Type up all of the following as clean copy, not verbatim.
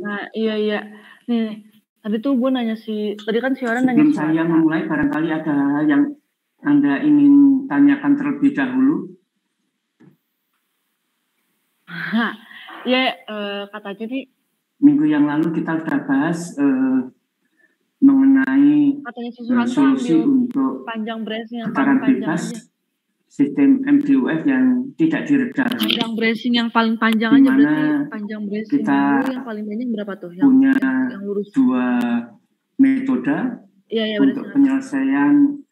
Nah, iya. Nih, tadi tuh gue nanya tadi kan si orang nanya sebelum saya memulai, barangkali ada hal yang Anda ingin tanyakan terlebih dahulu. Ya, katanya nih. Minggu yang lalu kita sudah bahas mengenai solusi untuk panjang bracing yang getaran bebas sistem MDUF yang tidak diredam. Panjang bracing yang paling panjang aja berarti panjang bracing kita yang paling banyak berapa tuh? Punya yang lurus. 2 metode untuk penyelesaian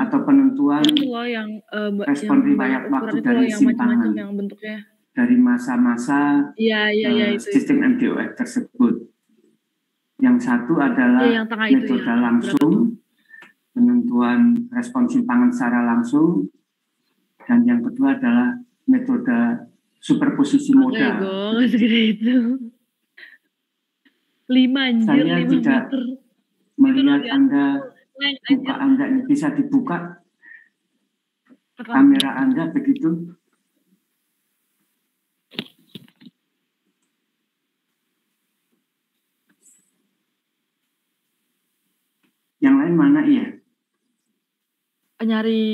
atau penentuan yang respon riwayat waktu dari simpangan yang bentuknya dari masa-masa sistem MDUF tersebut. Yang satu adalah metode langsung, penentuan respon simpangan secara langsung, dan yang kedua adalah metode superposisi modal. Saya tidak melihat Anda, muka Anda ini bisa dibuka, kamera Anda begitu. Yang lain mana iya? Nyari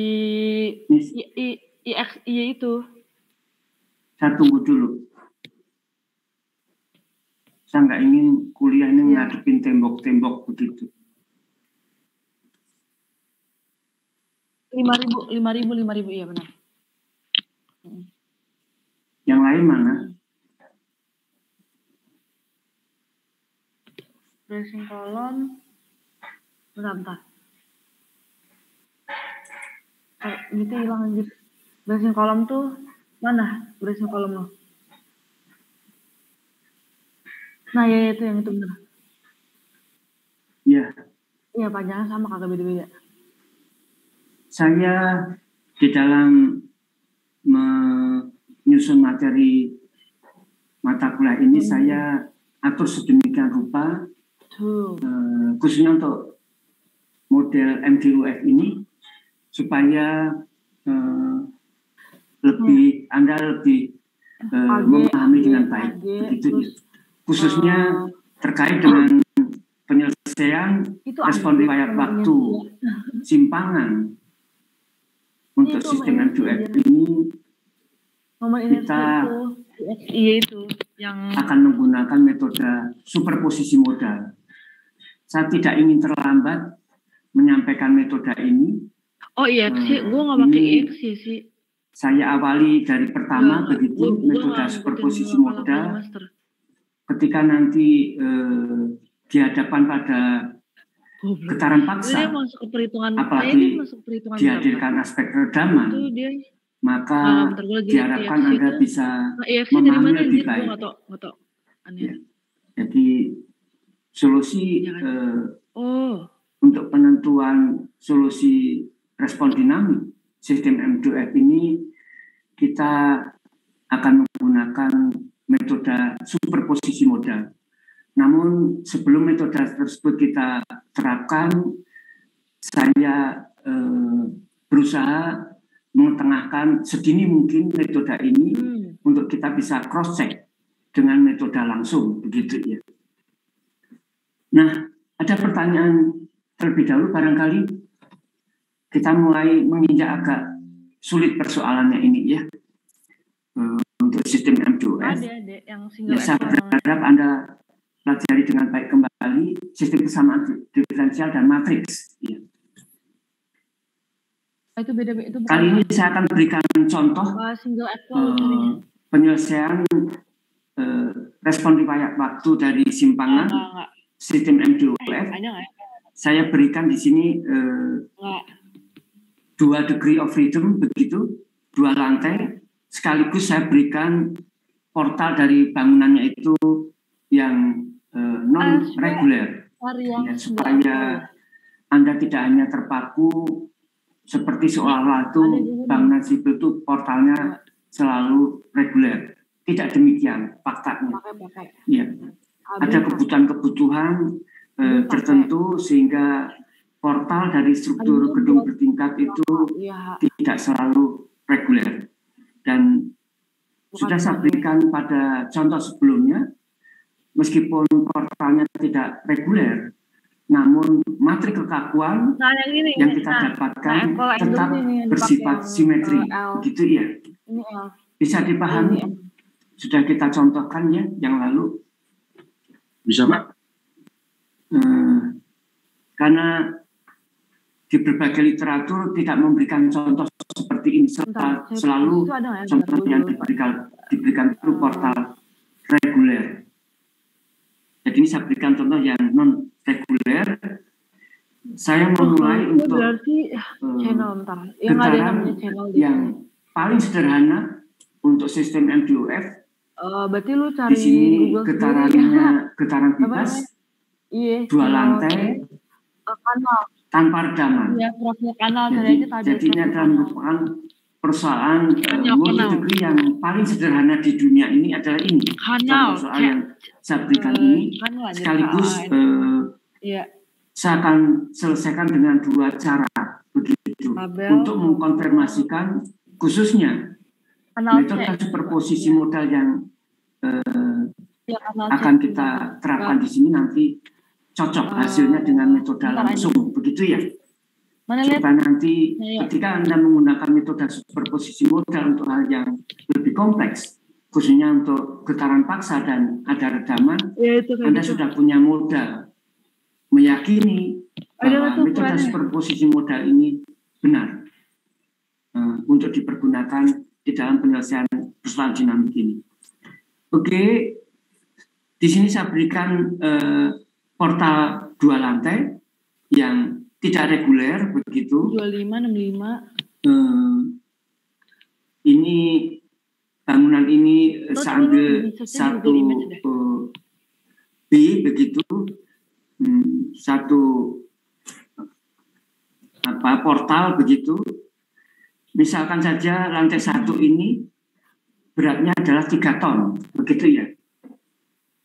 IXI itu. Saya tunggu dulu. Saya nggak ingin kuliah ini ngadepin tembok-tembok begitu. 5.000 iya benar. Yang lain mana? Bracing kolom. Bentar. Gitu hilang anjir. Bracing kolom tuh mana? Bracing kolom lo. Nah, ya itu yang itu benar. Iya. Iya, panjangnya sama kagak beda-beda. Saya di dalam menyusun materi mata kuliah ini saya atur sedemikian rupa khususnya untuk model MDUF ini supaya Anda lebih memahami dengan baik begitu ya. Khususnya terkait dengan penyelesaian respon riwayat waktu simpangan untuk sistem MDUF ini kita akan menggunakan metode superposisi modal. Saya tidak ingin terlambat menyampaikan metode ini. Oh iya sih, gue nggak pakai IXI sih. Saya awali dari pertama begitu metode superposisi modal. Ketika nanti di hadapan pada getaran paksa, apalagi dihadirkan aspek redaman, maka diharapkan Anda bisa memahami lebih baik. Jadi solusi untuk penentuan solusi respon dinamik sistem MDUF ini kita akan menggunakan metode superposisi modal. Namun sebelum metode tersebut kita terapkan, saya berusaha mengetengahkan sedini mungkin metode ini untuk kita bisa cross check dengan metode langsung begitu ya. Nah, ada pertanyaan terlebih dahulu barangkali kita mulai menginjak agak sulit persoalannya ini ya. Untuk sistem MDUF. Ya, saya berharap Anda pelajari dengan baik kembali sistem kesamaan diferensial dan matriks. Ya. Itu beda-beda. Kali ini saya akan berikan contoh penyelesaian respon riwayat waktu dari simpangan sistem MDUF. Saya berikan di sini 2 degree of freedom begitu, 2 lantai. Sekaligus saya berikan portal dari bangunannya itu yang non-reguler, ya, supaya Anda tidak hanya terpaku seperti seolah-olah itu bangunan sipil itu portalnya selalu reguler. Tidak demikian faktanya. Ya, ada kebutuhan-kebutuhan tertentu sehingga portal dari struktur gedung bertingkat itu tidak selalu reguler. Dan sudah saya berikan pada contoh sebelumnya meskipun portalnya tidak reguler, namun matrik kekakuan yang kita dapatkan tetap bersifat simetri, gitu ya. Bisa dipahami? Sudah kita contohkan ya yang lalu. Bisa, Pak? Karena di berbagai literatur tidak memberikan contoh seperti ini, serta selalu contoh yang diberikan itu portal reguler. Jadi ini saya berikan contoh yang non reguler. Saya memulai untuk getaran yang paling sederhana untuk sistem MDOF. Berarti lu cari di sini Google getaran bebas, dua lantai, kanal tanpa redaman. Ya, profil kanal jadi ini adalah merupakan persoalan multi-degree yang paling sederhana di dunia ini adalah ini. Contoh soal yang saya berikan ini sekaligus saya akan selesaikan dengan dua cara begitu untuk mengkonfirmasikan khususnya metode superposisi modal yang akan kita terapkan di sini nanti cocok hasilnya dengan metode langsung, begitu ya. Supaya nanti ketika Anda menggunakan metode superposisi modal untuk hal yang lebih kompleks, khususnya untuk getaran paksa dan ada redaman, Anda sudah punya modal meyakini bahwa metode superposisi modal ini benar untuk dipergunakan di dalam penyelesaian persoalan dinamik ini. Oke, di sini saya berikan portal dua lantai yang tidak reguler begitu. 2565. Ini bangunan ini saya ambil satu B begitu, satu portal begitu. Misalkan saja lantai 1 ini beratnya adalah 3 ton, begitu ya.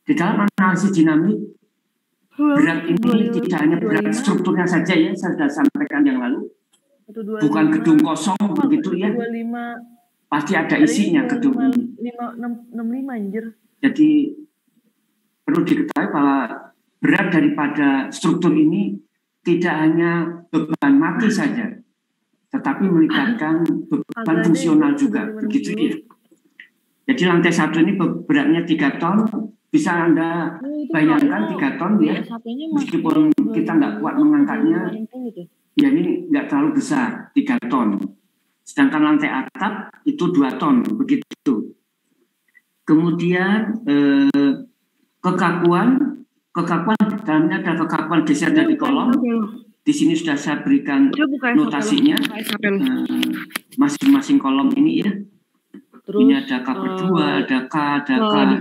Di dalam analisis dinamik, berat ini tidak hanya berat strukturnya saja ya, saya sudah sampaikan yang lalu. Bukan gedung kosong, begitu ya. Pasti ada isinya gedung ini. 65 anjir. Jadi perlu diketahui bahwa berat daripada struktur ini tidak hanya beban mati saja, tetapi melibatkan beban fungsional juga, begitu ya. Jadi lantai 1 ini beratnya 3 ton, bisa Anda bayangkan 3 ton ya, meskipun kita nggak kuat mengangkatnya, ya ini nggak terlalu besar, 3 ton. Sedangkan lantai atap itu 2 ton, begitu. Kemudian kekakuan dalamnya ada kekakuan geser dari kolom. Di sini sudah saya berikan notasinya masing-masing kolom ini ya. Terus, ini ada K per 2, ada K,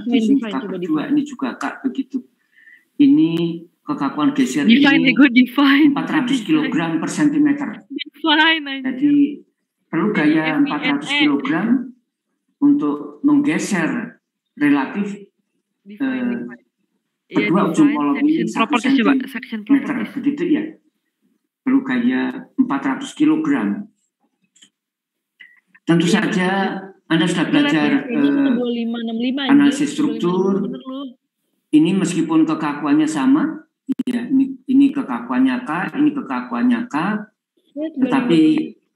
di sini K per 2, ini juga K begitu. Ini kekakuan geser ini 400 kg per cm. Jadi perlu gaya 400 kg untuk menggeser relatif kedua ujung kolom ini 1 cm, begitu ya. Perlu gaya 400 kg. Tentu saja Anda sudah belajar analisis struktur. Ini meskipun kekakuannya sama, ya, ini kekakuannya K, ini kekakuannya K, tetapi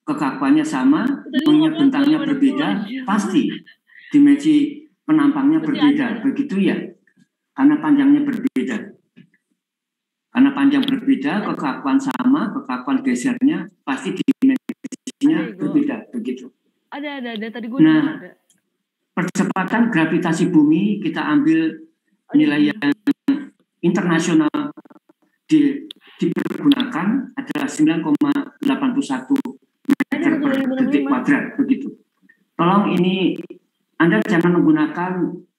kekakuannya sama, mengingat bentangnya berbeda, pasti dimensi penampangnya berbeda, begitu ya, karena panjangnya berbeda. Karena panjang berbeda, kekakuan sama, kekakuan gesernya pasti dimensinya berbeda, begitu. Ada. Tadi gue ada. Percepatan gravitasi bumi kita ambil nilai yang internasional dipergunakan adalah 9,81 meter per detik kuadrat, begitu. Tolong ini Anda jangan menggunakan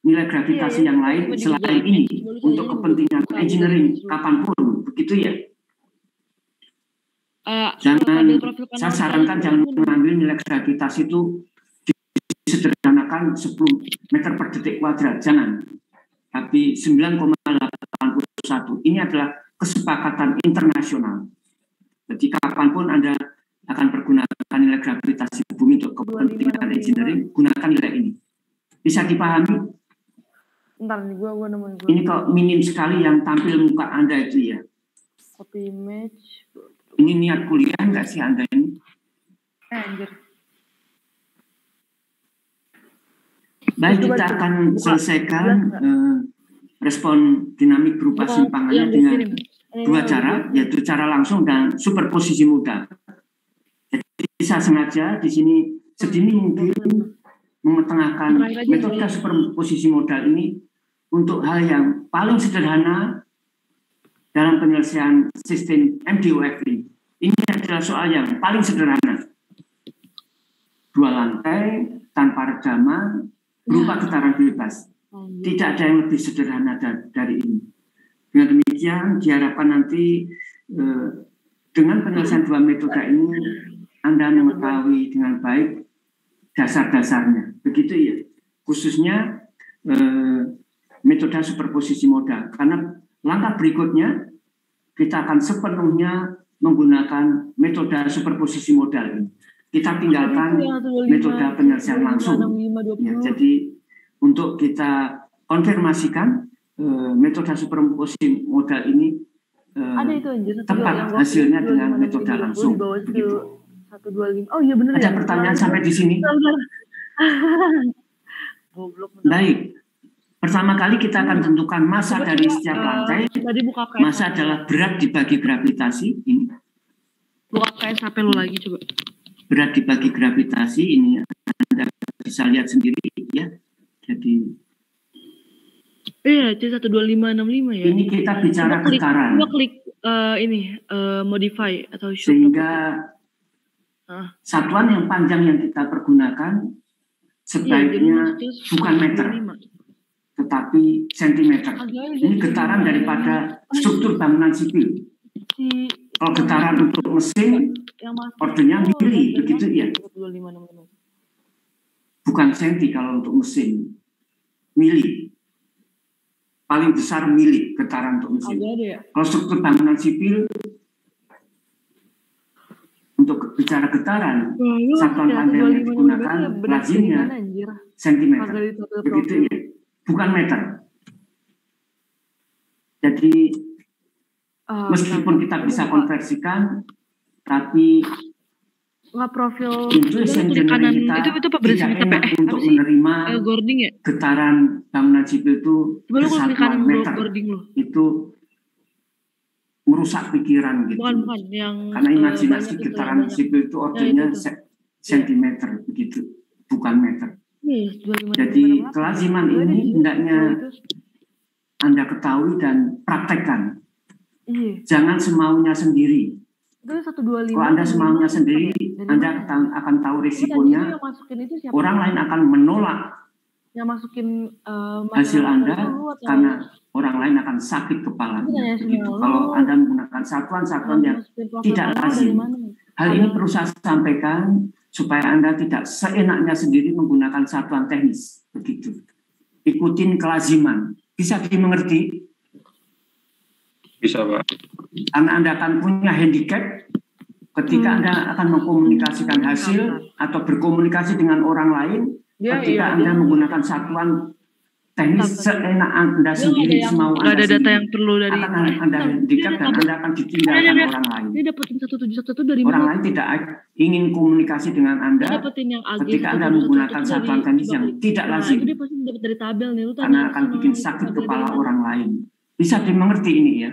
nilai gravitasi yang lain selain ini untuk kepentingan engineering kapanpun, begitu ya. Saya sarankan jangan mengambil nilai gravitasi itu disederhanakan 10 meter per detik kuadrat, jangan. Tapi 9,81 ini adalah kesepakatan internasional. Jadi kapanpun Anda akan pergunakan nilai gravitasi bumi untuk kepentingan engineering, gunakan nilai ini. Bisa dipahami? Bentar nih, gue nemuin. Ini kok minim sekali yang tampil muka Anda itu ya. Copy image. Ini niat kuliah nggak sih Anda ini? Anjir. Baik, kita akan selesaikan respon dinamik berupa simpangannya dengan dua cara, yaitu cara langsung dan superposisi modal. Jadi saya sengaja di sini sedini mungkin mengetengahkan metode superposisi modal ini untuk hal yang paling sederhana dalam penyelesaian sistem MDOF ini. Ini adalah soal yang paling sederhana. Dua lantai tanpa redaman berupa getaran bebas. Tidak ada yang lebih sederhana dari ini. Dengan demikian diharapkan nanti dengan penyelesaian dua metode ini Anda mengetahui dengan baik dasar-dasarnya. Begitu ya. Khususnya metode superposisi modal. Karena langkah berikutnya kita akan sepenuhnya menggunakan metode superposisi modal ini. Kita tinggalkan metode penyelesaian langsung. Ya, jadi untuk kita konfirmasikan metode superposisi modal ini tepat hasilnya dengan metode langsung. Begitu. 125. Oh iya benar. Ada pertanyaan sampai di sini? Baik. Pertama kali kita akan tentukan massa dari setiap lantai. Massa adalah berat dibagi gravitasi. Ini. Buka KSHP lu lagi coba. Berat dibagi gravitasi ini Anda bisa lihat sendiri ya. Jadi C12565 ya. Ini kita bicara getaran. Coba klik modify atau show. Sehingga satuan yang panjang yang kita pergunakan sebaiknya bukan meter, tetapi sentimeter. Ini getaran daripada struktur bangunan sipil. Kalau getaran untuk mesin, ordernya mili, begitu ya. Bukan senti kalau untuk mesin, mili. Paling besar mili getaran untuk mesin. Kalau struktur bangunan sipil, untuk bicara getaran, satuan panjang yang digunakan lazimnya sentimeter, begitu ya, bukan meter. Jadi meskipun kita bisa konversikan, tapi nggak profil itu kanan itu pemberesin tidak enak untuk menerima getaran bangunan sipil itu kesatuan meter. Itu merusak pikiran gitu. Bukan yang karena imajinasi getaran sipil itu ordernya sentimeter begitu, bukan meter. Jadi kelaziman ini hendaknya Anda ketahui dan praktekkan. Jangan semaunya sendiri. Kalau Anda semaunya sendiri, Anda akan tahu risikonya. Orang lain akan menolak hasil Anda karena orang lain akan sakit kepalanya. Begitu. Kalau Anda menggunakan satuan-satuan yang tidak lazim. Hal ini perlu saya sampaikan supaya Anda tidak seenaknya sendiri menggunakan satuan teknis. Begitu. Ikutin kelaziman. Bisa dimengerti? Bisa, Pak. Karena Anda akan punya handicap ketika Anda akan mengkomunikasikan hasil atau berkomunikasi dengan orang lain. Ketika Anda menggunakan satuan teknis seenak Anda sendiri, semau Anda ada sendiri, data yang perlu dari akan Anda handicap dan Anda akan ditinggalkan orang lain. Dia dapetin 1711 dari orang lain tidak ingin komunikasi dengan Anda ketika Anda menggunakan satuan teknis yang tidak lazim. Dia pasti dapat dari tabel nih. Karena akan bikin sakit kepala orang lain. Bisa dimengerti ini ya.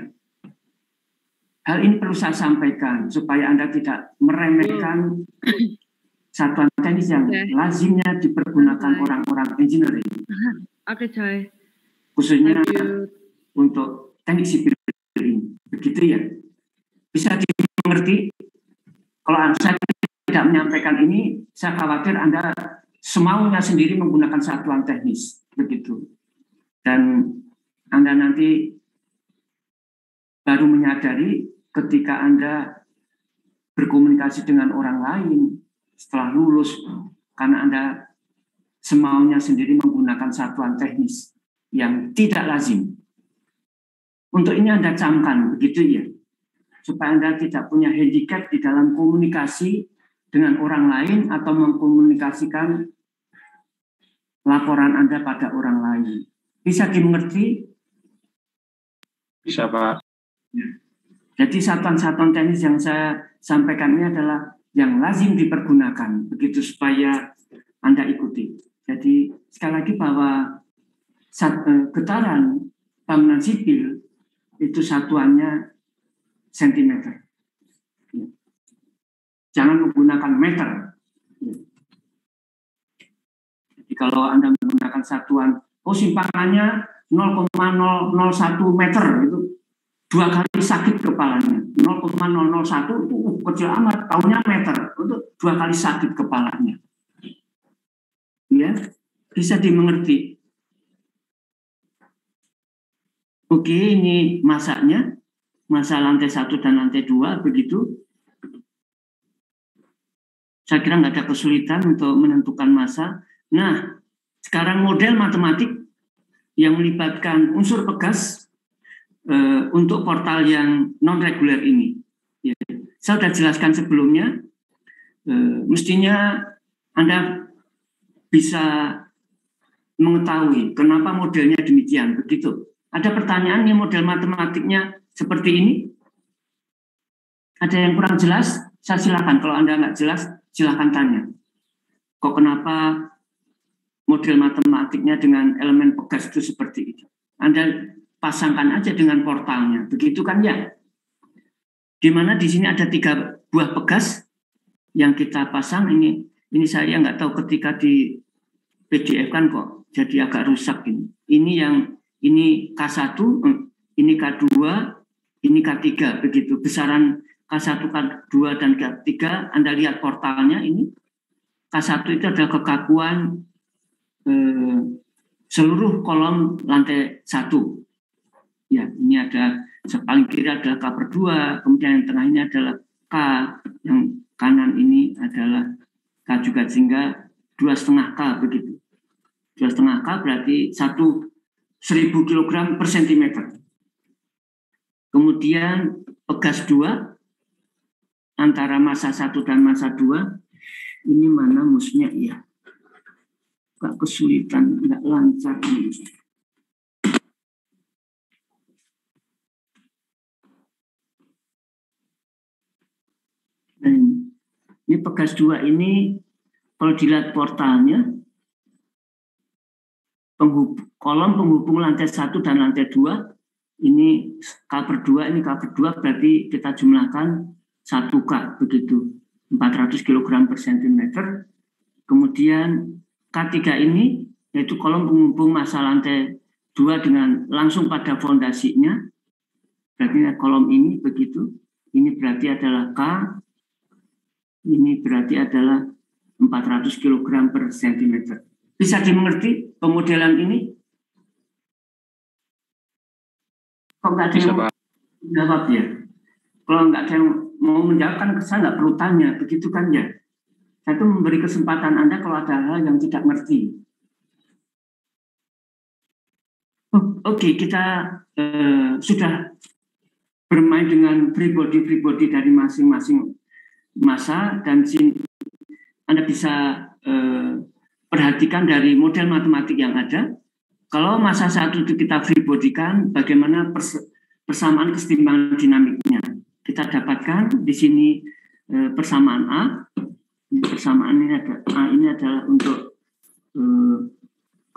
Hal ini perlu saya sampaikan supaya Anda tidak meremehkan satuan teknis yang lazimnya dipergunakan orang-orang engineering. Oke, coy. Khususnya untuk teknik sipil ini. Begitu ya. Bisa dimengerti? Kalau saya tidak menyampaikan ini, saya khawatir Anda semaunya sendiri menggunakan satuan teknis. Begitu. Dan Anda nanti baru menyadari ketika Anda berkomunikasi dengan orang lain setelah lulus, karena Anda semaunya sendiri menggunakan satuan teknis yang tidak lazim. Untuk ini Anda camkan, begitu ya, supaya Anda tidak punya handicap di dalam komunikasi dengan orang lain atau mengkomunikasikan laporan Anda pada orang lain. Bisa dimengerti? Bisa, Pak. Jadi satuan-satuan teknis yang saya sampaikan ini adalah yang lazim dipergunakan, begitu supaya Anda ikuti. Jadi sekali lagi bahwa getaran bangunan sipil itu satuannya sentimeter. Jangan menggunakan meter. Jadi kalau Anda menggunakan satuan, simpangannya 0,001 meter, itu 2 kali sakit kepalanya. 0,001 itu kecil amat, tahunya meter, itu 2 kali sakit kepalanya. Ya, bisa dimengerti. Oke, ini masanya, masa lantai 1 dan lantai 2, begitu. Saya kira nggak ada kesulitan untuk menentukan masa. Nah, sekarang model matematik yang melibatkan unsur pegas untuk portal yang non-reguler ini. Ya. Saya sudah jelaskan sebelumnya, mestinya Anda bisa mengetahui kenapa modelnya demikian, begitu. Ada pertanyaan yang model matematiknya seperti ini? Ada yang kurang jelas? Saya silakan. Kalau Anda nggak jelas, silakan tanya. Kok kenapa model matematiknya dengan elemen pegas itu seperti itu? Anda pasangkan aja dengan portalnya, begitu kan ya? Dimana di sini ada 3 buah pegas yang kita pasang. Ini saya nggak tahu ketika di PDF kan kok jadi agak rusak ini. Ini K1, ini K2, ini K3, begitu. Besaran K1, K2, dan K3, Anda lihat portalnya ini. K1 itu adalah kekakuan seluruh kolom lantai 1. Ya, ini ada, paling kiri adalah K/2, kemudian yang tengah ini adalah K, yang kanan ini adalah K juga, sehingga 2,5 K, begitu. 2,5 K berarti 1.000 kg per cm. Kemudian pegas 2 antara massa 1 dan massa 2. Ini mana musnya ya? Gak kesulitan, nggak lancar ini. Dan ini pegas 2 ini kalau dilihat portalnya, kolom penghubung lantai 1 dan lantai 2, ini K/2, ini K/2, berarti kita jumlahkan 1 K, begitu, 400 kg per cm. Kemudian K3 ini yaitu kolom penghubung massa lantai 2 dengan langsung pada fondasinya, berarti kolom ini, begitu. Ini berarti adalah K, ini berarti adalah 400 kg per cm. Bisa dimengerti pemodelan ini? Kok nggak ada yang menjawab ya? Kalau nggak ada yang mau menjawab, kan saya nggak perlu tanya, begitu kan ya? Saya itu memberi kesempatan Anda kalau ada hal yang tidak ngerti. Oke, kita sudah bermain dengan free body dari masing-masing massa, dan Anda bisa perhatikan dari model matematik yang ada. Kalau massa 1 itu kita free body-kan, bagaimana persamaan kesetimbangan dinamiknya. Kita dapatkan di sini persamaan A. Persamaan ini ada A, ini adalah untuk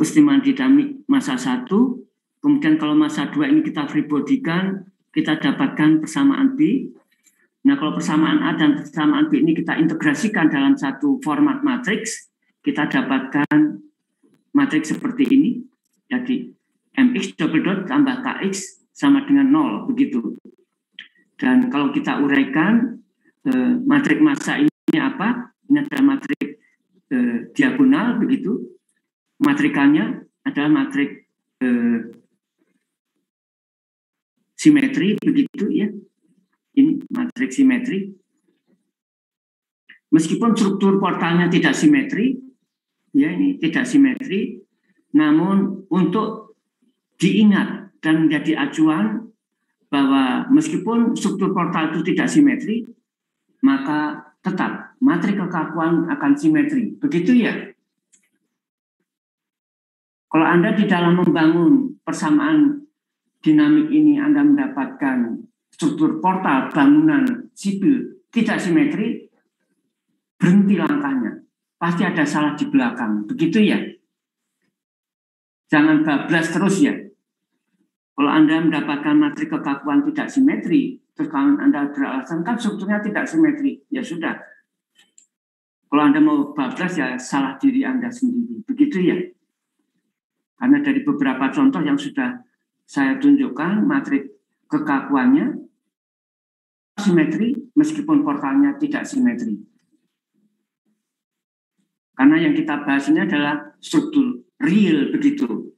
kesetimbangan dinamik massa 1. Kemudian kalau massa 2 ini kita free body-kan, kita dapatkan persamaan B. Nah, kalau persamaan A dan persamaan B ini kita integrasikan dalam satu format matriks, kita dapatkan matriks seperti ini. Jadi mx double dot tambah kx sama dengan 0, begitu. Dan kalau kita uraikan matriks massa ini apa? Ini adalah matriks diagonal, begitu. Matrikanya adalah matriks simetri, begitu ya. Ini matriks simetri. Meskipun struktur portalnya tidak simetri, ya, ini tidak simetri, namun untuk diingat dan menjadi acuan bahwa meskipun struktur portal itu tidak simetri, maka tetap matriks kekakuan akan simetri, begitu ya. Kalau Anda di dalam membangun persamaan dinamik ini, Anda mendapatkan struktur portal bangunan sipil tidak simetri, berhenti langkahnya. Pasti ada salah di belakang. Begitu ya? Jangan bablas terus ya. Kalau Anda mendapatkan matrik kekakuan tidak simetri, terus kalau Anda beralasan kan strukturnya tidak simetri, ya sudah. Kalau Anda mau bablas ya salah diri Anda sendiri. Begitu ya? Karena dari beberapa contoh yang sudah saya tunjukkan, matrik kekakuannya simetri meskipun portalnya tidak simetri. Karena yang kita bahas ini adalah struktur real begitu.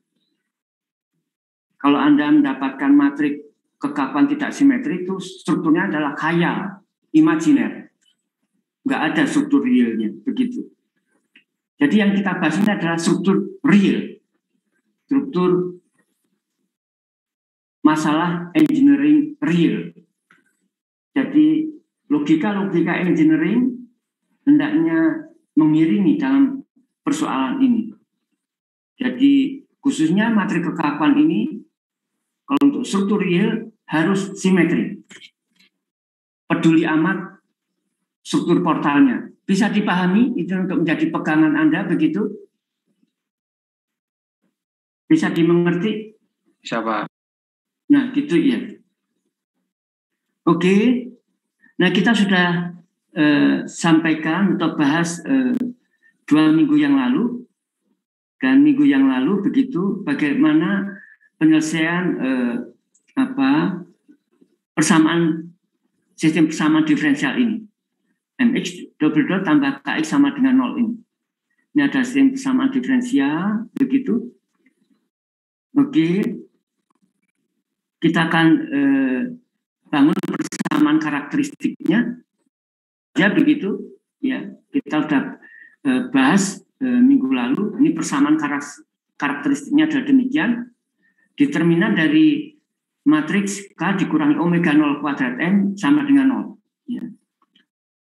Kalau Anda mendapatkan matrik kekakuan tidak simetri itu strukturnya adalah khayal, imajiner. Nggak ada struktur realnya begitu. Jadi yang kita bahas ini adalah struktur real. Struktur masalah engineering real. Jadi logika-logika engineering hendaknya mengiringi dalam persoalan ini. Jadi khususnya matrik kekakuan ini, kalau untuk struktur real harus simetri. Peduli amat struktur portalnya. Bisa dipahami itu untuk menjadi pegangan Anda begitu? Bisa dimengerti? Bisa, Pak. Nah, gitu ya. Oke. Nah, kita sudah sampaikan atau bahas 2 minggu yang lalu. Dan minggu yang lalu begitu bagaimana penyelesaian persamaan sistem persamaan diferensial ini. MX double dot tambah KX sama dengan 0 ini. Ini ada sistem persamaan diferensial begitu. Oke, kita akan bangun persamaan karakteristiknya, ya begitu. Ya, kita sudah bahas minggu lalu. Ini persamaan karakteristiknya adalah demikian. Determinan dari matriks K dikurangi omega 0 kuadrat M sama dengan 0. Ya.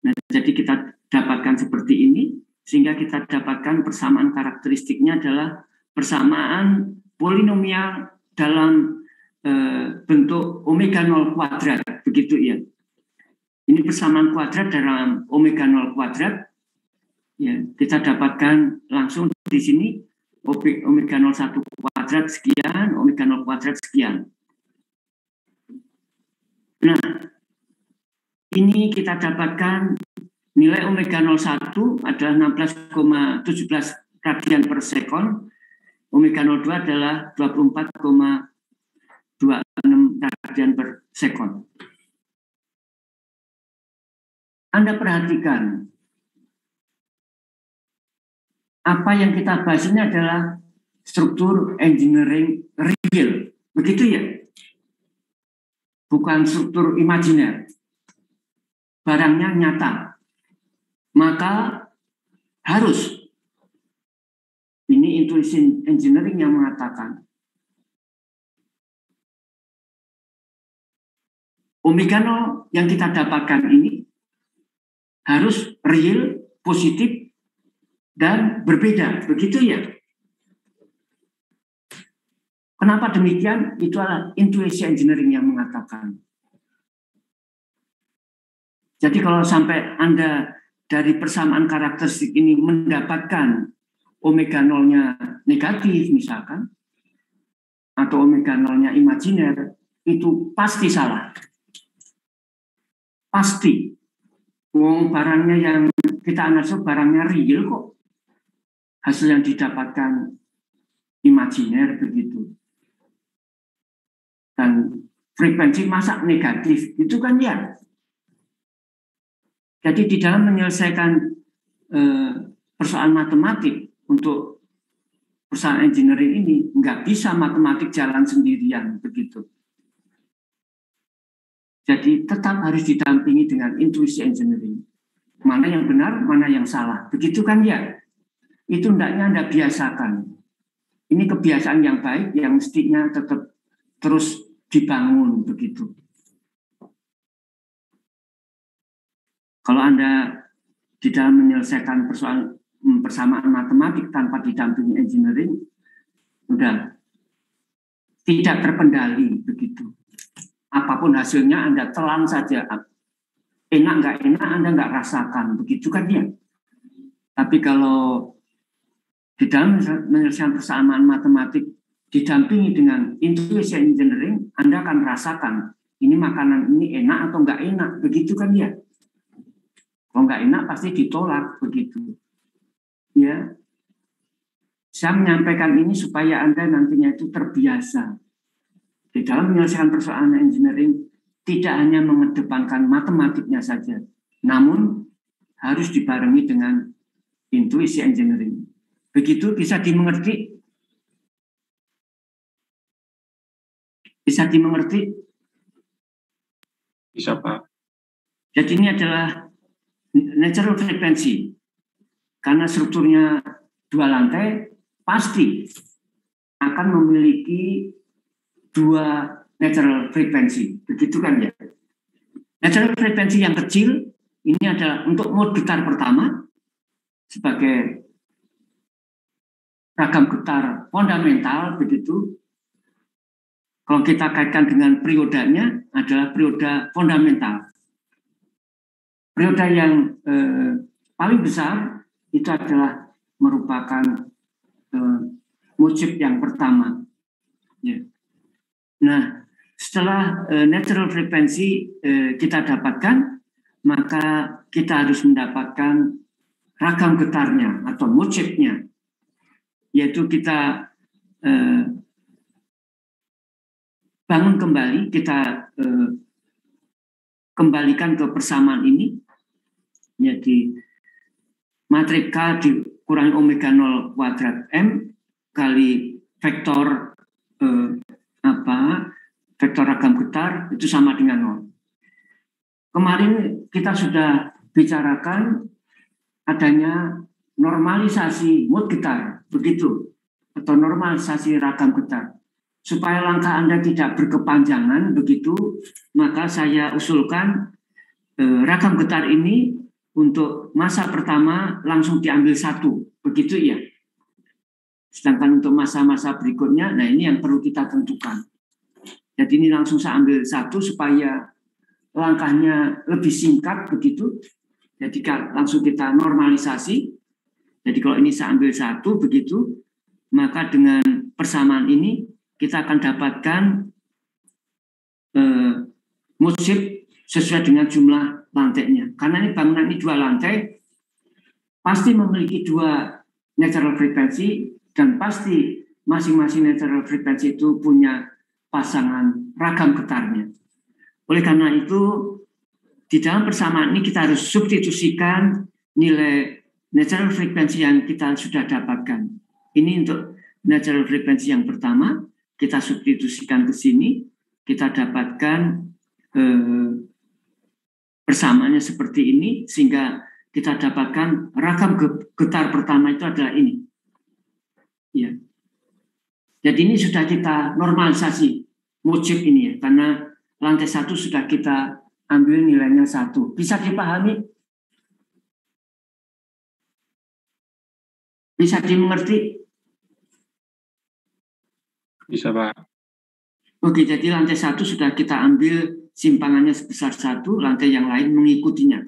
Nah, jadi kita dapatkan seperti ini, sehingga kita dapatkan persamaan karakteristiknya adalah persamaan polinomial dalam bentuk omega 0 kuadrat, begitu ya. Ini persamaan kuadrat dalam omega 0 kuadrat. Ya, kita dapatkan langsung di sini omega 01 kuadrat sekian, omega 0 kuadrat sekian. Nah, ini kita dapatkan nilai omega 01 adalah 16,17 radian per sekon. Omega 02 adalah 24,26 radian per sekon. Anda perhatikan, apa yang kita bahas ini adalah struktur engineering real. Begitu ya? Bukan struktur imajiner. Barangnya nyata. Maka harus, ini intuisi engineering yang mengatakan, omega 0 yang kita dapatkan ini harus real, positif, dan berbeda. Begitu ya? Kenapa demikian? Itu adalah intuisi engineering yang mengatakan. Jadi kalau sampai Anda dari persamaan karakteristik ini mendapatkan omega 0-nya negatif misalkan, atau omega 0-nya imajiner, itu pasti salah. Pasti. Barangnya yang kita analisa barangnya real kok. Hasil yang didapatkan imajiner begitu. Dan frekuensi masa negatif, itu kan ya. Jadi di dalam menyelesaikan persoalan matematik untuk persoalan engineering ini, nggak bisa matematik jalan sendirian begitu. Jadi tetap harus didampingi dengan intuisi engineering. Mana yang benar, mana yang salah. Begitu kan ya? Itu hendaknya Anda biasakan. Ini kebiasaan yang baik yang mestinya tetap terus dibangun begitu. Kalau Anda di dalam menyelesaikan persoalan persamaan matematik tanpa didampingi engineering, Sudah tidak terkendali begitu. Apapun hasilnya Anda telan saja. Enak nggak enak Anda nggak rasakan, begitu kan ya. Tapi kalau di dalam penyelesaian persamaan matematik didampingi dengan intuisi engineering, Anda akan rasakan ini makanan ini enak atau nggak enak, begitu kan ya. Kalau nggak enak pasti ditolak, begitu. Ya, saya menyampaikan ini supaya Anda nantinya itu terbiasa. Di dalam menyelesaikan persoalan engineering, tidak hanya mengedepankan matematiknya saja, namun harus dibarengi dengan intuisi engineering. Begitu bisa dimengerti? Bisa dimengerti? Bisa, Pak. Jadi ini adalah natural frequency. Karena strukturnya 2 lantai, pasti akan memiliki 2 natural frequency. Begitu kan ya? Natural frequency yang kecil, ini adalah untuk mode getar pertama, sebagai ragam getar fundamental, begitu. Kalau kita kaitkan dengan periodanya, adalah periode fundamental. Periode yang paling besar itu adalah merupakan mujib yang pertama. Ya. Nah, setelah natural frequency kita dapatkan, maka kita harus mendapatkan ragam getarnya atau mujibnya, yaitu kita bangun kembali, kita kembalikan ke persamaan ini, jadi matriks K dikurangi omega 0 kuadrat M kali vektor vektor ragam getar itu sama dengan 0. Kemarin kita sudah bicarakan adanya normalisasi mode getar, begitu, atau normalisasi ragam getar. Supaya langkah Anda tidak berkepanjangan, begitu, maka saya usulkan ragam getar ini untuk masa pertama langsung diambil 1, begitu ya. Sedangkan untuk masa-masa berikutnya, nah ini yang perlu kita tentukan. Jadi ini langsung saya ambil 1 supaya langkahnya lebih singkat, begitu. Jadi langsung kita normalisasi. Jadi kalau ini saya ambil 1, begitu, maka dengan persamaan ini kita akan dapatkan mujib sesuai dengan jumlah lantainya. Karena ini bangunan ini 2 lantai, pasti memiliki 2 natural frequency, dan pasti masing-masing natural frequency itu punya pasangan ragam getarnya. Oleh karena itu, di dalam persamaan ini kita harus substitusikan nilai natural frequency yang kita sudah dapatkan. Ini untuk natural frequency yang pertama, kita substitusikan ke sini, kita dapatkan persamaannya seperti ini, sehingga kita dapatkan ragam getar pertama itu adalah ini. Ya. Jadi ini sudah kita normalisasi mujib ini ya, karena lantai 1 sudah kita ambil nilainya 1. Bisa dipahami? Bisa dimengerti? Bisa, Pak. Oke, jadi lantai 1 sudah kita ambil simpangannya sebesar 1, lantai yang lain mengikutinya.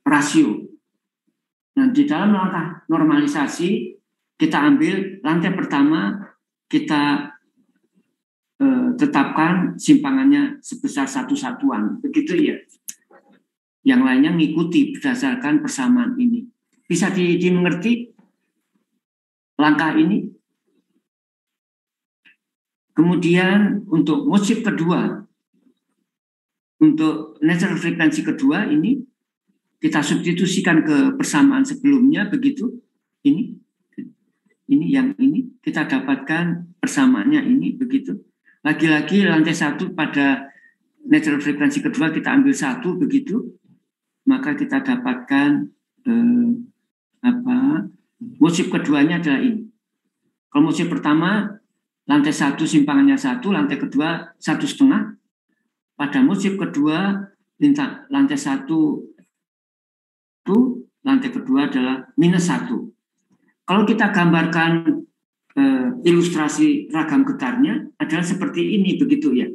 Rasio. Nah, di dalam langkah normalisasi, kita ambil lantai pertama, kita tetapkan simpangannya sebesar 1 satuan. Begitu ya. Yang lainnya mengikuti berdasarkan persamaan ini. Bisa dimengerti langkah ini? Kemudian untuk mujib kedua, untuk natural frequency kedua ini, kita substitusikan ke persamaan sebelumnya, begitu. Ini yang ini, kita dapatkan persamaannya ini, begitu. Lagi-lagi lantai 1 pada natural frequency kedua kita ambil 1, begitu. Maka kita dapatkan mujib keduanya adalah ini. Kalau mujib pertama lantai 1 simpangannya 1, lantai kedua 1,5. Pada mujib kedua lantai 1 lantai kedua adalah -1. Kalau kita gambarkan ilustrasi ragam getarnya adalah seperti ini, begitu ya.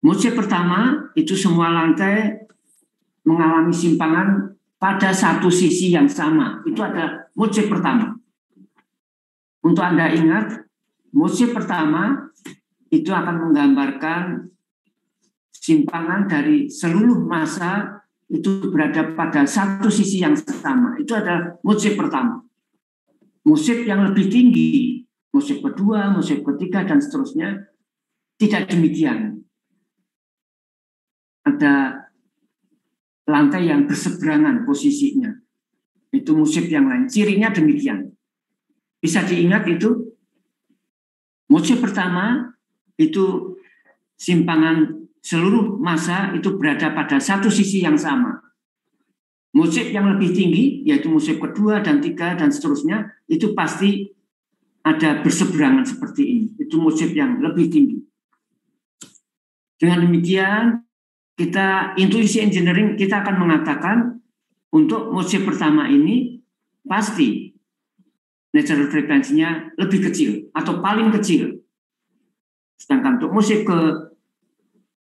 Motif pertama itu semua lantai mengalami simpangan pada satu sisi yang sama. Itu adalah motif pertama. Untuk Anda ingat, motif pertama itu akan menggambarkan simpangan dari seluruh massa itu berada pada satu sisi yang sama. Itu adalah motif pertama. Motif yang lebih tinggi, motif kedua, motif ketiga, dan seterusnya, tidak demikian. Ada lantai yang berseberangan posisinya. Itu motif yang lain. Cirinya demikian. Bisa diingat itu, motif pertama itu simpangan seluruh massa itu berada pada satu sisi yang sama. Motif yang lebih tinggi, yaitu motif kedua dan tiga dan seterusnya, itu pasti ada berseberangan seperti ini. Itu motif yang lebih tinggi. Dengan demikian, kita intuisi engineering, kita akan mengatakan untuk motif pertama ini pasti natural frekuensinya lebih kecil atau paling kecil. Sedangkan untuk motif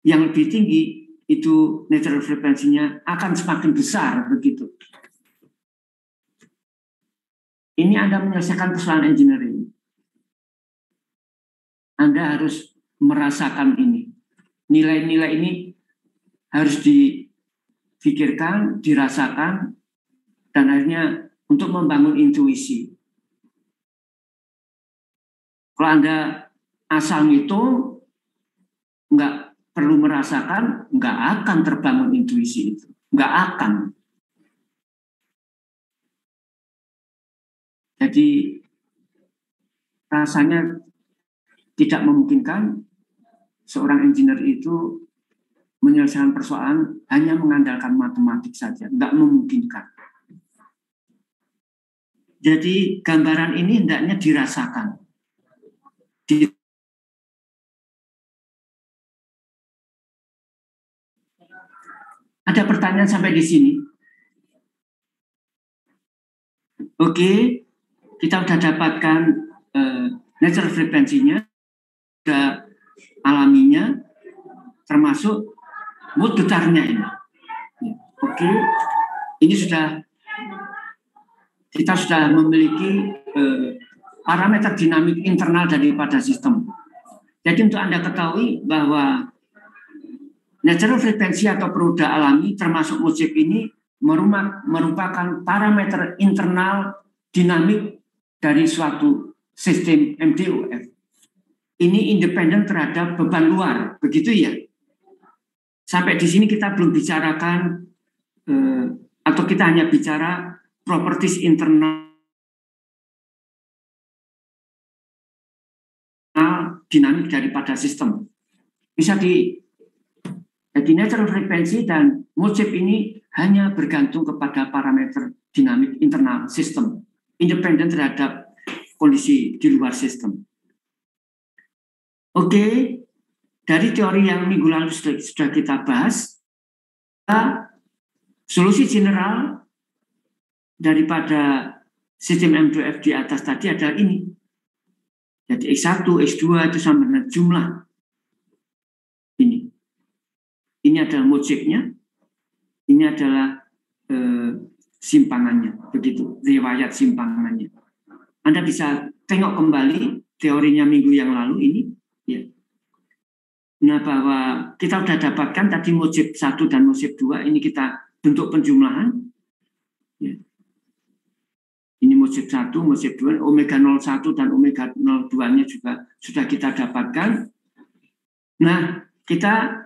yang lebih tinggi, itu natural frekuensinya akan semakin besar, begitu. Ini Anda menyelesaikan persoalan engineering. Anda harus merasakan ini. Nilai-nilai ini harus dipikirkan, dirasakan, dan akhirnya untuk membangun intuisi. Kalau Anda asal ngitung, nggak perlu merasakan, nggak akan terbangun intuisi itu. Nggak akan. Jadi rasanya tidak memungkinkan seorang engineer itu menyelesaikan persoalan hanya mengandalkan matematik saja. Nggak memungkinkan. Jadi gambaran ini hendaknya dirasakan. Ada pertanyaan sampai di sini? Oke, kita sudah dapatkan natural frekuensinya, sudah alaminya, termasuk mood getarnya ini. Oke, ini kita sudah memiliki parameter dinamik internal daripada sistem. Jadi untuk Anda ketahui bahwa natural frekuensi atau peruda alami termasuk motif ini merupakan parameter internal dinamik dari suatu sistem MDOF. Ini independen terhadap beban luar, begitu ya? Sampai di sini kita belum bicarakan atau kita hanya bicara properties internal dinamik daripada sistem. Bisa jadi natural frekuensi dan motif ini hanya bergantung kepada parameter dinamik internal sistem, independen terhadap kondisi di luar sistem. Oke, dari teori yang minggu lalu sudah kita bahas, solusi general daripada sistem M2F di atas tadi adalah ini. Jadi X1, X2 itu sama dengan jumlah. Ini adalah motifnya, ini adalah simpangannya, begitu, riwayat simpangannya. Anda bisa tengok kembali teorinya minggu yang lalu ini, ya. Nah, bahwa kita sudah dapatkan tadi motif 1 dan motif 2, ini kita bentuk penjumlahan. Ya. Ini motif 1, motif 2, omega 01 dan omega 02-nya juga sudah kita dapatkan. Nah, kita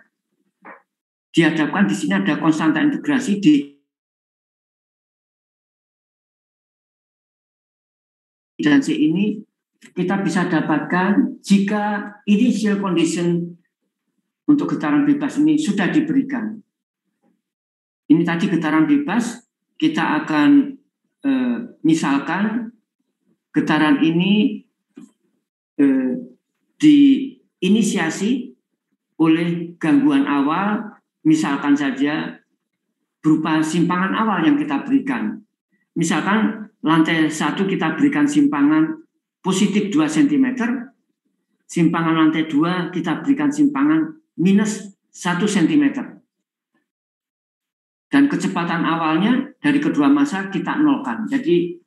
dihadapkan di sini ada konstanta integrasi dan C ini kita bisa dapatkan jika initial condition untuk getaran bebas ini sudah diberikan. Ini tadi getaran bebas, kita akan misalkan getaran ini diinisiasi oleh gangguan awal, misalkan saja berupa simpangan awal yang kita berikan. Misalkan lantai 1 kita berikan simpangan positif 2 cm, simpangan lantai 2 kita berikan simpangan minus 1 cm. Dan kecepatan awalnya dari kedua massa kita nolkan. Jadi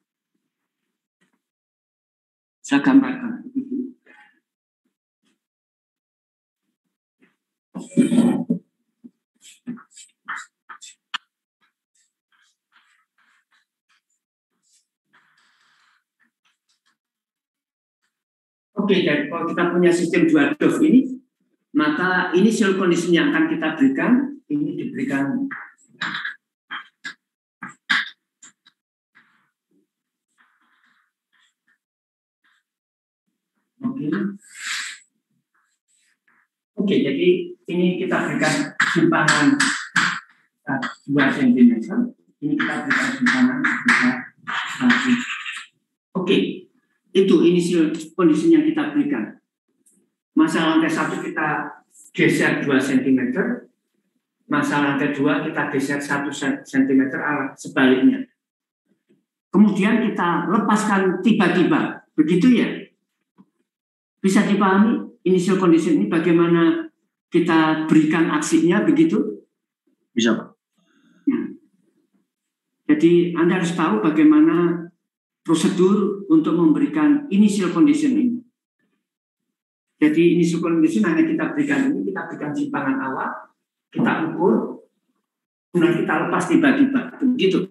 saya gambarkan. Oke, jadi kalau kita punya sistem 2 dove ini, maka initial condition yang akan kita berikan, ini diberikan Oke, jadi ini kita berikan simpangan 2 cm, ini kita berikan simpangan 1. Oke, itu initial condition yang kita berikan. Massa lantai 1 kita geser 2 cm, massa lantai 2 kita geser 1 cm arah sebaliknya. Kemudian kita lepaskan tiba-tiba, begitu ya? Bisa dipahami initial condition ini bagaimana kita berikan aksinya, begitu? Bisa, Pak. Nah, jadi Anda harus tahu bagaimana prosedur untuk memberikan initial condition ini. Jadi initial condition hanya kita berikan ini, kita berikan simpangan awal, kita ukur, kemudian kita lepas tiba-tiba, begitu.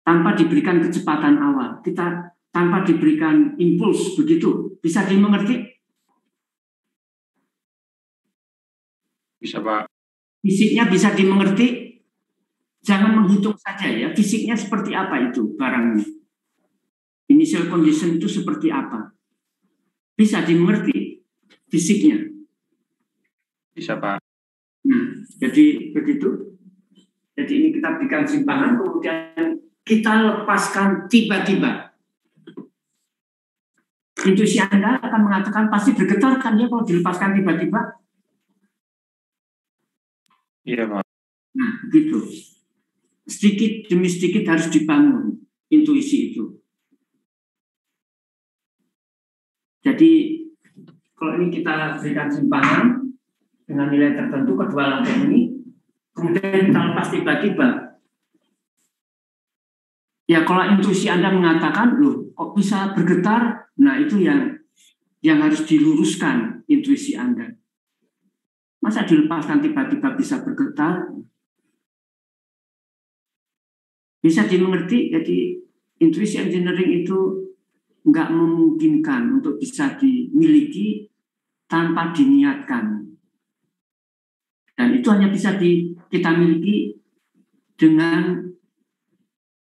Tanpa diberikan kecepatan awal, kita tanpa diberikan impuls, begitu. Bisa dimengerti? Bisa, Pak. Fisiknya bisa dimengerti? Jangan menghitung saja ya, fisiknya seperti apa itu barangnya. Initial condition itu seperti apa? Bisa dimengerti fisiknya? Bisa, Pak. Nah, jadi begitu. Jadi ini kita berikan simpangan, kemudian kita lepaskan tiba-tiba. Intuisi Anda akan mengatakan pasti bergetar kan ya kalau dilepaskan tiba-tiba? Iya, Pak. Nah, begitu. Sedikit demi sedikit harus dibangun intuisi itu. Jadi kalau ini kita berikan simpangan dengan nilai tertentu kedua lantai ini, kemudian kita lepas tiba-tiba. Ya kalau intuisi Anda mengatakan, loh kok bisa bergetar? Nah itu yang harus diluruskan intuisi Anda. Masa dilepaskan tiba-tiba bisa bergetar? Bisa dimengerti, jadi intuisi engineering itu nggak memungkinkan untuk bisa dimiliki tanpa diniatkan. Dan itu hanya bisa kita miliki dengan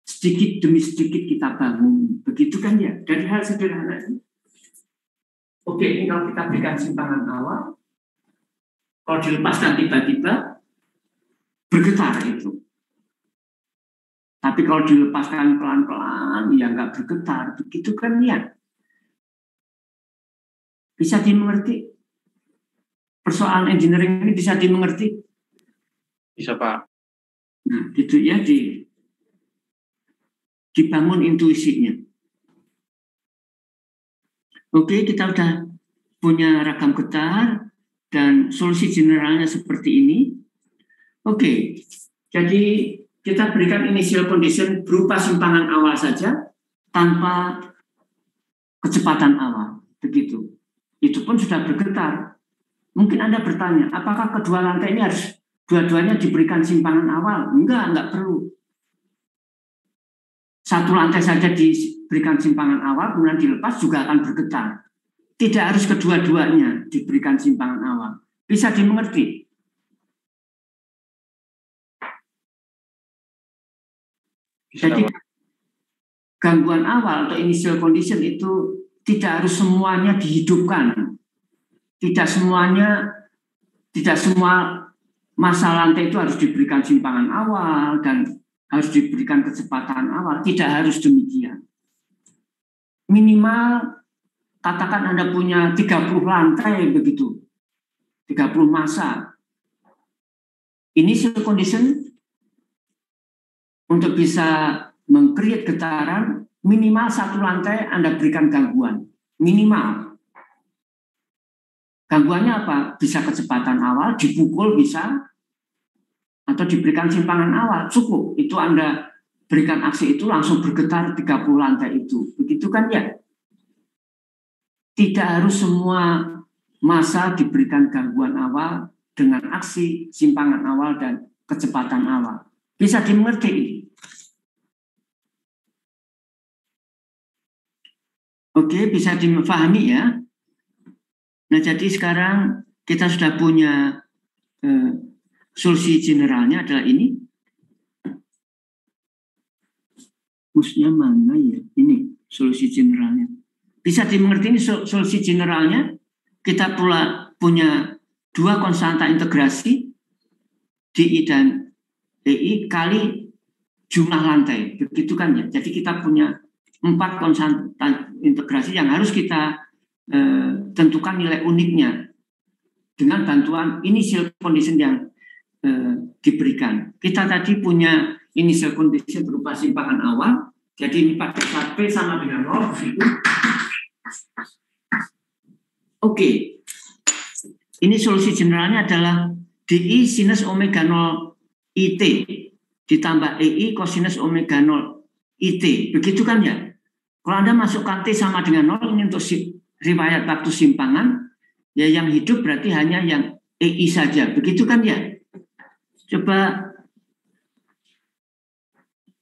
sedikit demi sedikit kita bangun. Begitu kan ya, dari hal sederhana ini. Oke, ini kalau kita berikan simpangan awal, kalau dilepaskan tiba-tiba, bergetar itu. Tapi kalau dilepaskan pelan-pelan, ya nggak bergetar. Begitu kan ya. Bisa dimengerti? Persoalan engineering ini bisa dimengerti? Bisa, Pak. Nah, gitu ya, dibangun intuisinya. Oke, kita udah punya ragam getar dan solusi generalnya seperti ini. Oke, jadi kita berikan initial condition berupa simpangan awal saja tanpa kecepatan awal. Begitu. Itu pun sudah bergetar. Mungkin Anda bertanya, apakah kedua lantai ini harus dua-duanya diberikan simpangan awal? Enggak perlu. Satu lantai saja diberikan simpangan awal, kemudian dilepas juga akan bergetar. Tidak harus kedua-duanya diberikan simpangan awal. Bisa dimengerti? Bisa, Jadi Pak. gangguan awal atau initial condition itu tidak harus semuanya dihidupkan. Tidak semua massa lantai itu harus diberikan simpangan awal dan harus diberikan kecepatan awal. Tidak harus demikian. Minimal katakan Anda punya 30 lantai begitu. 30 massa. Initial condition untuk bisa meng-create getaran, minimal satu lantai Anda berikan gangguan. Minimal. Gangguannya apa? Bisa kecepatan awal, dipukul bisa, atau diberikan simpangan awal. Cukup. Itu Anda berikan aksi itu langsung bergetar 30 lantai itu. Begitu kan ya? Tidak harus semua massa diberikan gangguan awal dengan aksi simpangan awal dan kecepatan awal. Bisa dimengerti ini? Oke, bisa dipahami ya. Nah, jadi sekarang kita sudah punya solusi generalnya adalah ini. Maksudnya mana ya? Ini solusi generalnya. Bisa dimengerti ini solusi generalnya. Kita pula punya dua konstanta integrasi DI dan EI kali jumlah lantai. Begitu kan ya. Jadi kita punya 4 konstanta integrasi yang harus kita tentukan nilai uniknya dengan bantuan initial condition yang diberikan. Kita tadi punya initial condition berupa simpangan awal. Jadi ini pada saat P sama dengan 0 begitu. Oke. Ini solusi generalnya adalah DI sinus omega 0 IT ditambah EI cosinus omega 0 IT. Begitu kan ya? Kalau Anda masukkan T sama dengan 0 ini untuk riwayat waktu simpangan, ya yang hidup berarti hanya yang EI saja. Begitu kan ya? Coba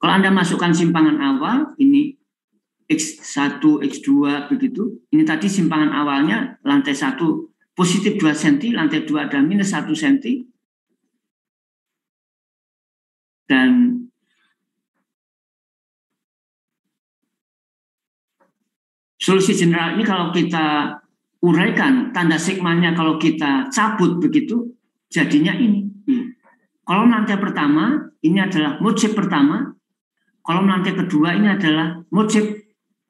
kalau Anda masukkan simpangan awal, ini X1, X2 begitu. Ini tadi simpangan awalnya lantai 1 positif 2 cm, lantai 2 ada minus 1 cm. Dan solusi general ini kalau kita uraikan, tanda sigmanya kalau kita cabut begitu, jadinya ini. Kolom lantai pertama, ini adalah mode shape pertama. Kolom lantai kedua, ini adalah mode shape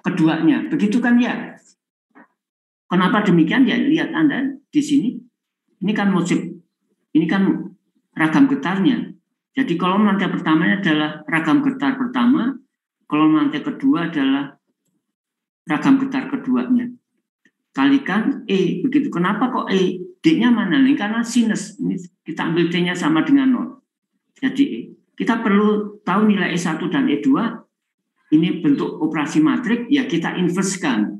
keduanya. Begitu kan ya? Kenapa demikian? Ya, lihat Anda di sini. Ini kan mode shape, ini kan ragam getarnya. Jadi kolom lantai pertamanya adalah ragam getar pertama. Kolom lantai kedua adalah ragam getar keduanya. Kalikan E, begitu. Kenapa kok E? D-nya mana nih? Karena sinus. Ini kita ambil D-nya sama dengan 0. Jadi E. Kita perlu tahu nilai E1 dan E2. Ini bentuk operasi matrik, ya kita inverskan.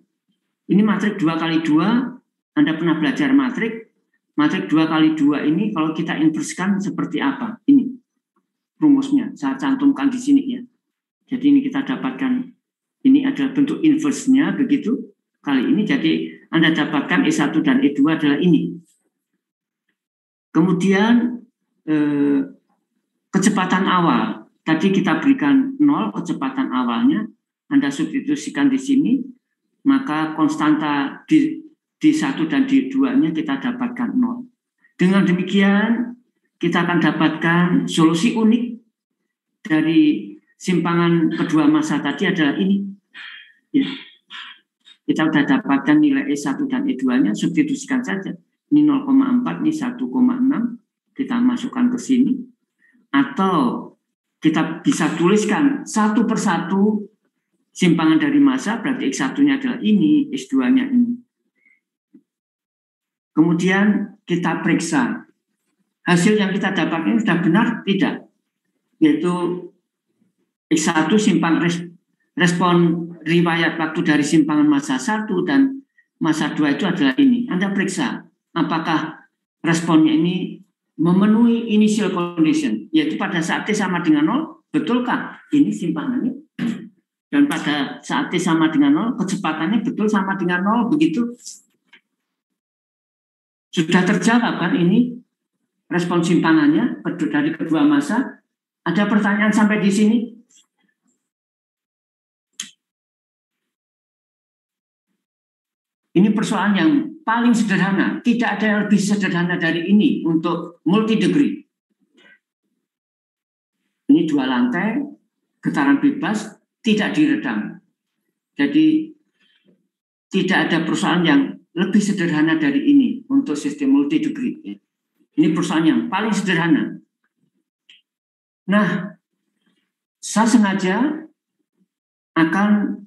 Ini matrik 2 kali 2. Anda pernah belajar matrik. Matrik 2 kali 2 ini kalau kita inverskan seperti apa? Ini rumusnya. Saya cantumkan di sini ya. Jadi ini kita dapatkan. Ini adalah bentuk inverse-nya begitu. Kali ini jadi Anda dapatkan E1 dan E2 adalah ini. Kemudian kecepatan awal. Tadi kita berikan 0 kecepatan awalnya. Anda substitusikan di sini. Maka konstanta di 1 dan di 2-nya kita dapatkan 0. Dengan demikian kita akan dapatkan solusi unik dari simpangan kedua massa tadi adalah ini. Ya. Kita sudah dapatkan nilai E1 dan E2-nya, substitusikan saja. Ini 0,4, ini 1,6. Kita masukkan ke sini. Atau kita bisa tuliskan satu persatu simpangan dari massa, berarti X1-nya adalah ini, X2-nya ini. Kemudian kita periksa. Hasil yang kita dapatkan sudah benar, tidak? Yaitu X1 respon riwayat waktu dari simpangan massa 1 dan massa 2 itu adalah ini. Anda periksa apakah responnya ini memenuhi initial condition, yaitu pada saat T sama dengan 0, betulkah ini simpangannya? Dan pada saat T sama dengan 0, kecepatannya betul sama dengan 0, begitu? Sudah terjawab kan ini respon simpangannya dari kedua massa? Ada pertanyaan sampai di sini? Ini persoalan yang paling sederhana. Tidak ada yang lebih sederhana dari ini untuk multi degree. Ini 2 lantai, getaran bebas, tidak diredam. Jadi tidak ada persoalan yang lebih sederhana dari ini untuk sistem multi degree. Ini persoalan yang paling sederhana. Nah, saya sengaja akan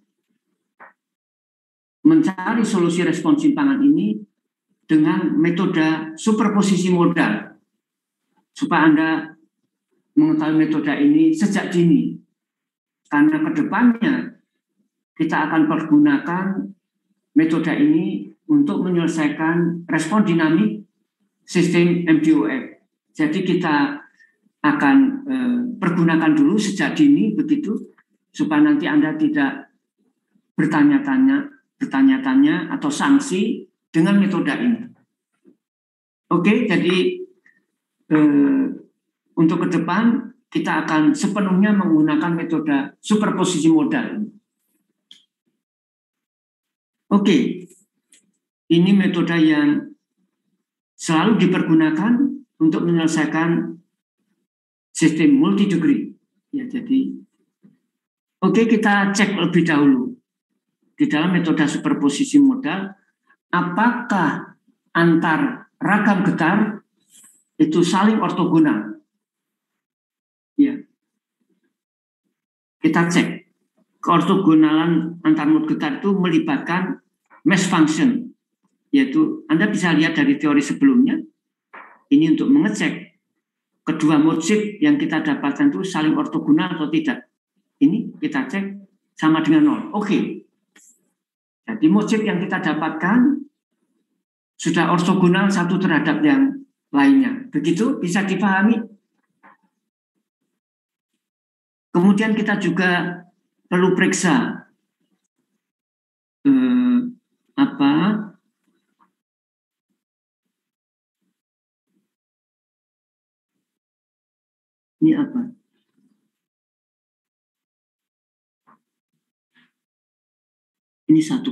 mencari solusi respon simpangan ini dengan metode superposisi modal, supaya Anda mengetahui metode ini sejak dini. Karena kedepannya kita akan pergunakan metode ini untuk menyelesaikan respon dinamik sistem MDOF. Jadi kita akan pergunakan dulu sejak dini begitu, supaya nanti Anda tidak bertanya-tanya atau sanksi dengan metode ini. Oke, jadi untuk ke depan kita akan sepenuhnya menggunakan metode superposisi modal. Oke, ini metode yang selalu dipergunakan untuk menyelesaikan sistem multi degree. Ya, jadi oke, kita cek lebih dahulu di dalam metode superposisi modal, apakah antar ragam getar itu saling ortogonal. Ya, kita cek keortogonalan antar mod getar itu melibatkan mesh function, yaitu Anda bisa lihat dari teori sebelumnya. Ini untuk mengecek kedua mod shape yang kita dapatkan itu saling ortogonal atau tidak. Ini kita cek sama dengan 0. Oke. Jadi mod shape yang kita dapatkan sudah ortogonal satu terhadap yang lainnya. Begitu bisa dipahami. Kemudian kita juga perlu periksa ini apa? Ini 1,0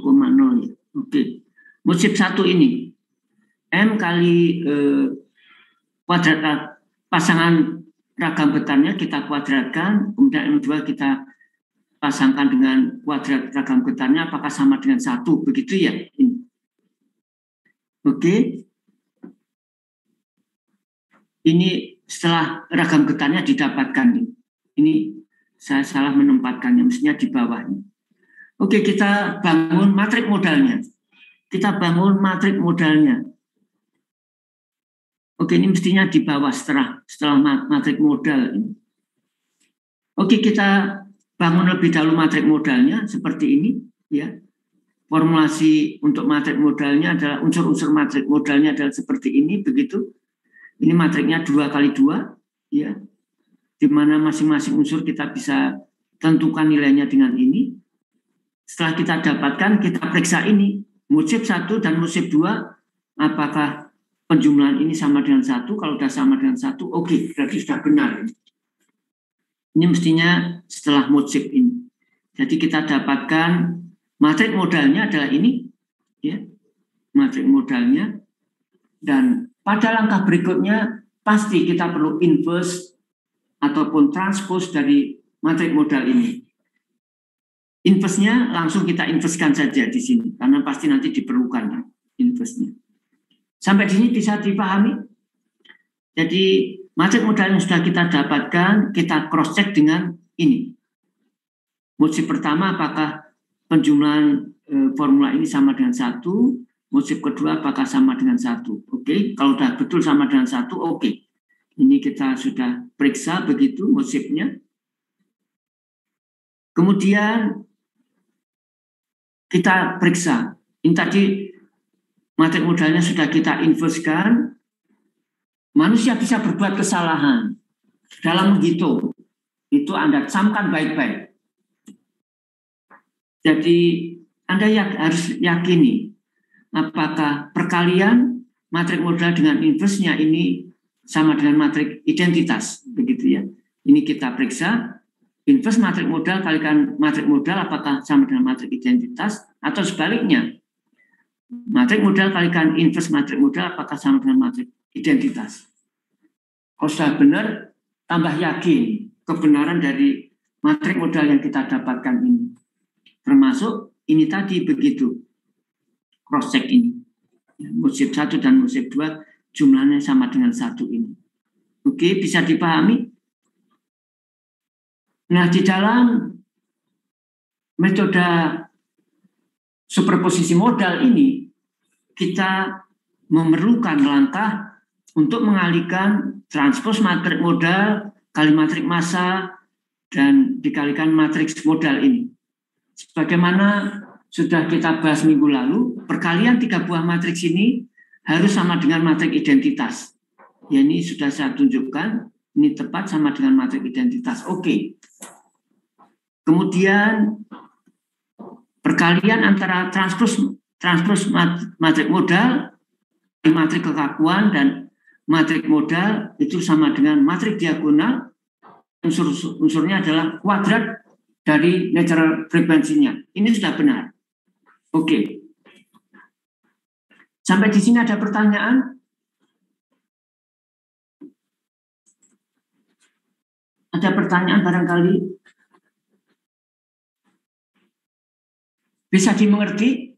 ya. Oke. Mod shape 1 ini M kali kuadrat pasangan ragam getarnya kita kuadratkan, kemudian M2 kita pasangkan dengan kuadrat ragam getarnya, apakah sama dengan 1, begitu ya? Ini. Oke. Ini setelah ragam getarnya didapatkan. Ini saya salah menempatkannya, mestinya di bawahnya. Oke, kita bangun matrik modalnya. Oke, ini mestinya di bawah setelah matrik modal ini. Oke, kita bangun lebih dahulu matrik modalnya seperti ini, ya. Formulasi untuk matrik modalnya adalah unsur-unsur matrik modalnya adalah seperti ini, begitu. Ini matriknya 2 kali 2, ya. Di mana masing-masing unsur kita bisa tentukan nilainya dengan ini. Setelah kita dapatkan, kita periksa ini, mod shape 1 dan mod shape 2, apakah penjumlahan ini sama dengan 1? Kalau sudah sama dengan 1, oke, berarti sudah benar. Ini mestinya setelah mod shape ini. Jadi kita dapatkan matrik modalnya adalah ini, ya, matrik modalnya. Dan pada langkah berikutnya pasti kita perlu inverse ataupun transpose dari matrik modal ini. Inverse-nya langsung kita inversekan saja di sini, karena pasti nanti diperlukan inverse-nya. Sampai di sini bisa dipahami? Jadi matrik modal yang sudah kita dapatkan, kita cross-check dengan ini. Mod shape pertama, apakah penjumlahan formula ini sama dengan 1? Mod shape kedua, apakah sama dengan 1? Oke, kalau sudah betul sama dengan 1, oke. Ini kita sudah periksa begitu mod shape-nya. Kemudian kita periksa. Ini tadi matrik modalnya sudah kita inversekan. Manusia bisa berbuat kesalahan dalam menghitung. Itu Anda camkan baik-baik. Jadi Anda harus yakini apakah perkalian matrik modal dengan inverse-nya ini sama dengan matrik identitas, begitu ya. Ini kita periksa. Inverse matrik modal kalikan matrik modal apakah sama dengan matrik identitas, atau sebaliknya matrik modal kalikan inverse matrik modal apakah sama dengan matrik identitas. Kalau sudah benar, tambah yakin kebenaran dari matrik modal yang kita dapatkan ini. Termasuk ini tadi begitu, cross check ini. Mod shape 1 dan mod shape 2 jumlahnya sama dengan 1 ini. Oke, bisa dipahami? Nah, di dalam metode superposisi modal ini, kita memerlukan langkah untuk mengalihkan transpos matrik modal kali matrik massa dan dikalikan matriks modal ini. Sebagaimana sudah kita bahas minggu lalu, perkalian 3 buah matriks ini harus sama dengan matrik identitas. Ya, ini sudah saya tunjukkan, ini tepat sama dengan matrik identitas. Oke. Kemudian perkalian antara transpos matrik modal, matrik kekakuan dan matrik modal itu sama dengan matrik diagonal. Unsurnya adalah kuadrat dari natural frekuensinya. Ini sudah benar. Oke. Sampai di sini ada pertanyaan? Ada pertanyaan barangkali? Bisa dimengerti?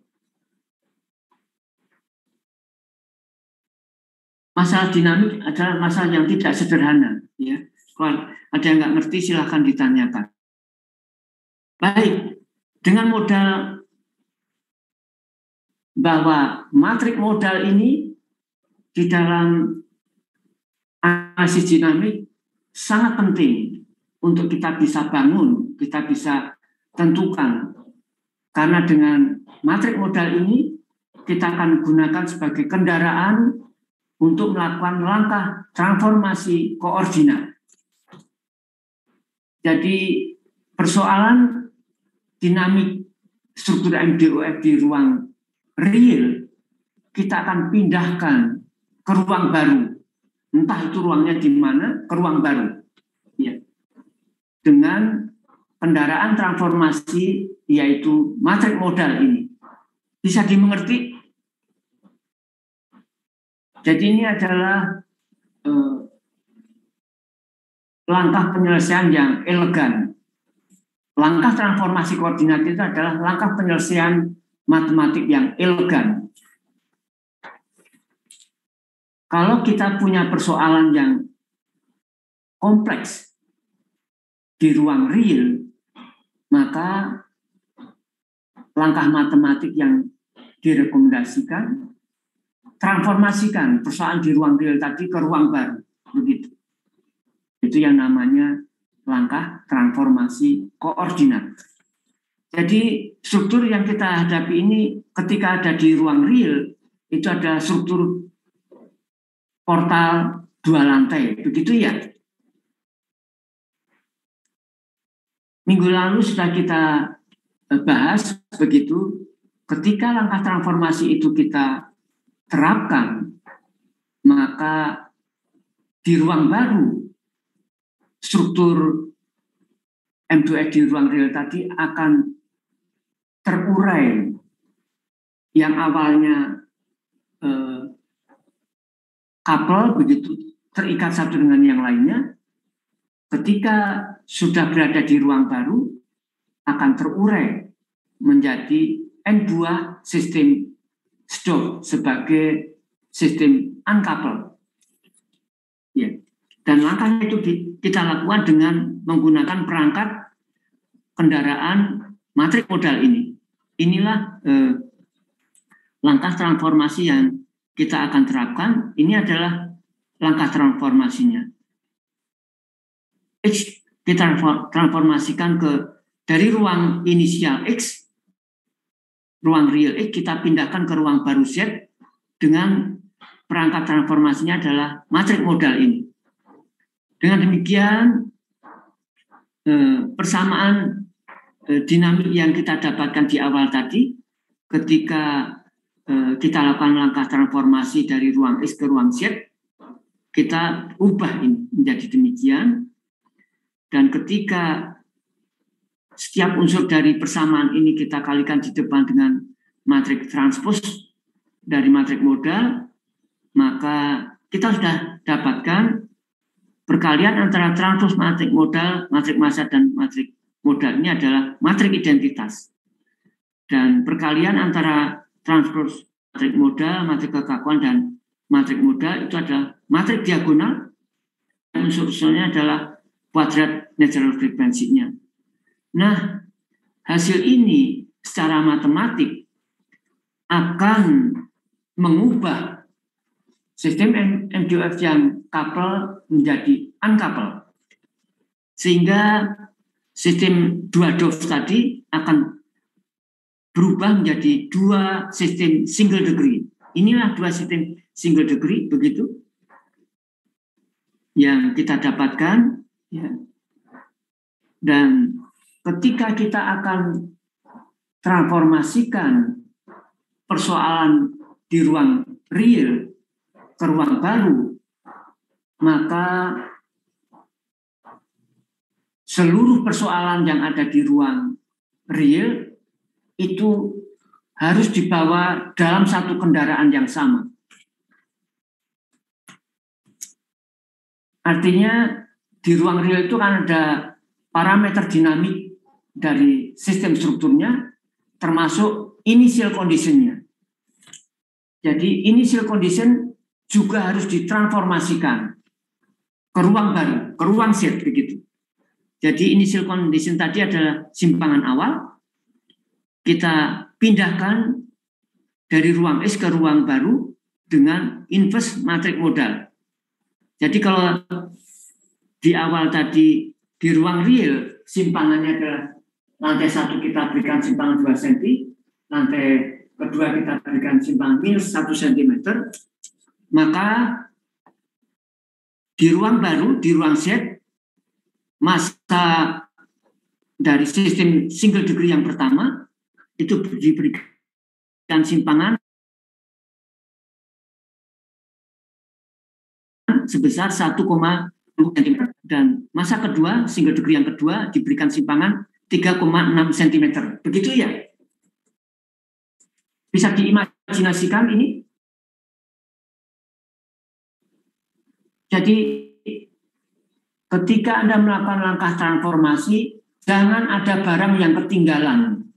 Masalah dinamik adalah masalah yang tidak sederhana. Ya. Kalau ada yang nggak ngerti, silahkan ditanyakan. Baik, dengan modal bahwa matrik modal ini di dalam analisis dinamik sangat penting untuk kita bisa bangun, kita bisa tentukan. Karena dengan matrik modal ini kita akan gunakan sebagai kendaraan untuk melakukan langkah transformasi koordinat. Jadi persoalan dinamik struktur MDOF di ruang real kita akan pindahkan ke ruang baru, entah itu ruangnya di mana, ke ruang baru, ya, dengan kendaraan transformasi yaitu matrik modal ini. Bisa dimengerti? Jadi ini adalah langkah penyelesaian yang elegan. Langkah transformasi koordinat itu adalah langkah penyelesaian matematik yang elegan. Kalau kita punya persoalan yang kompleks di ruang real, maka langkah matematik yang direkomendasikan, transformasikan persoalan di ruang real tadi ke ruang baru. Begitu. Itu yang namanya langkah transformasi koordinat. Jadi struktur yang kita hadapi ini ketika ada di ruang real itu ada struktur portal 2 lantai, begitu ya. Minggu lalu sudah kita bahas begitu, ketika langkah transformasi itu kita terapkan, maka di ruang baru struktur M2F di ruang real tadi akan terurai yang awalnya couple begitu terikat satu dengan yang lainnya, ketika sudah berada di ruang baru akan terurai menjadi N buah sistem Stokes sebagai sistem uncoupled. Ya. Dan langkah itu kita lakukan dengan menggunakan perangkat kendaraan matrik modal ini. Inilah langkah transformasi yang kita akan terapkan. Ini adalah langkah transformasinya. X kita transformasikan dari ruang inisial X, ruang real X, kita pindahkan ke ruang baru Z dengan perangkat transformasinya adalah matrik modal ini. Dengan demikian persamaan dinamik yang kita dapatkan di awal tadi ketika kita lakukan langkah transformasi dari ruang X ke ruang Z, kita ubah ini menjadi demikian. Dan ketika setiap unsur dari persamaan ini kita kalikan di depan dengan matrik transpos dari matrik modal, maka kita sudah dapatkan perkalian antara transpos matrik modal, matrik massa, dan matrik modal ini adalah matrik identitas. Dan perkalian antara transpos matrik modal, matrik kekakuan, dan matrik modal itu adalah matrik diagonal. Unsur-unsurnya adalah kuadrat natural frekuensinya. Nah, hasil ini secara matematik akan mengubah sistem MDOF yang couple menjadi uncouple. Sehingga sistem 2 DOF tadi akan berubah menjadi 2 sistem single degree. Inilah 2 sistem single degree, begitu yang kita dapatkan, ya. Dan ketika kita akan transformasikan persoalan di ruang real ke ruang baru, maka seluruh persoalan yang ada di ruang real itu harus dibawa dalam satu kendaraan yang sama. Artinya di ruang real itu kan ada parameter dinamik dari sistem strukturnya, termasuk initial condition-nya. Jadi initial condition juga harus ditransformasikan ke ruang baru, ke ruang Z, begitu. Jadi initial condition tadi adalah simpangan awal, kita pindahkan dari ruang S ke ruang baru dengan inverse matrix modal. Jadi kalau di awal tadi di ruang real simpangannya adalah lantai 1 kita berikan simpangan 2 cm, lantai kedua kita berikan simpangan minus 1 cm, maka di ruang baru, di ruang Z, masa dari sistem single degree yang pertama itu diberikan simpangan sebesar 1,2 cm, dan masa kedua single degree yang kedua diberikan simpangan 3,6 cm. Begitu ya? Bisa diimajinasikan ini? Jadi ketika Anda melakukan langkah transformasi, jangan ada barang yang ketinggalan.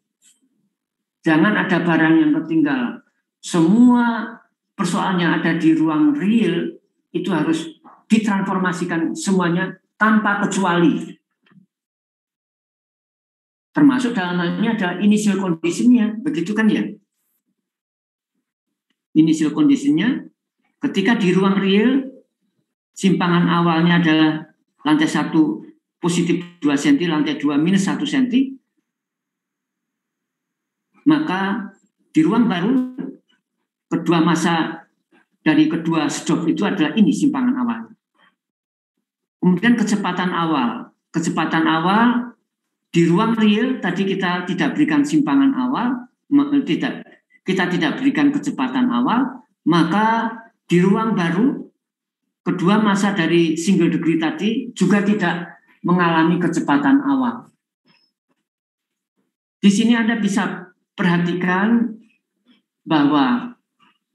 Jangan ada barang yang ketinggalan. Semua persoalan yang ada di ruang real itu harus ditransformasikan semuanya tanpa kecuali. Termasuk dalam hal ini ada initial condition-nya, begitu kan ya? Initial condition-nya ketika di ruang real simpangan awalnya adalah lantai 1 positif 2 cm, lantai 2 minus 1 cm, maka di ruang baru kedua masa dari kedua stop itu adalah ini simpangan awal. Kemudian kecepatan awal. Kecepatan awal di ruang real tadi kita tidak berikan simpangan awal, kita tidak berikan kecepatan awal, maka di ruang baru kedua masa dari single degree tadi juga tidak mengalami kecepatan awal. Di sini Anda bisa perhatikan bahwa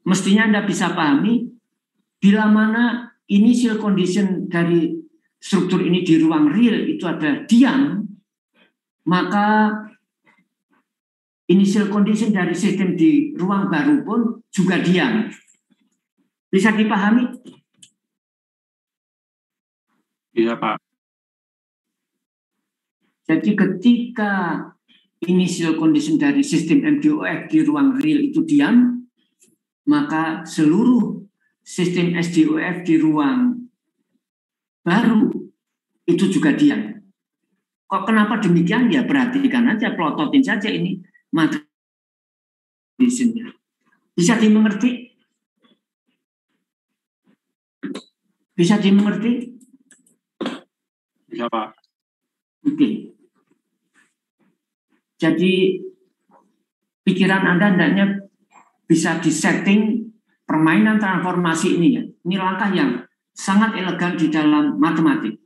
mestinya Anda bisa pahami bila mana initial condition dari struktur ini di ruang real itu adalah diam, maka initial condition dari sistem di ruang baru pun juga diam. Bisa dipahami? Iya, Pak. Jadi ketika initial condition dari sistem MDOF di ruang real itu diam, maka seluruh sistem SDOF di ruang baru itu juga diam. Kok kenapa demikian? Ya perhatikan aja, plototin saja ini matriks condition-nya. Bisa dimengerti? Bisa dimengerti? Bisa, Pak. Oke. Jadi pikiran Anda hendaknya bisa disetting permainan transformasi ini ya. Ini langkah yang sangat elegan di dalam matematik.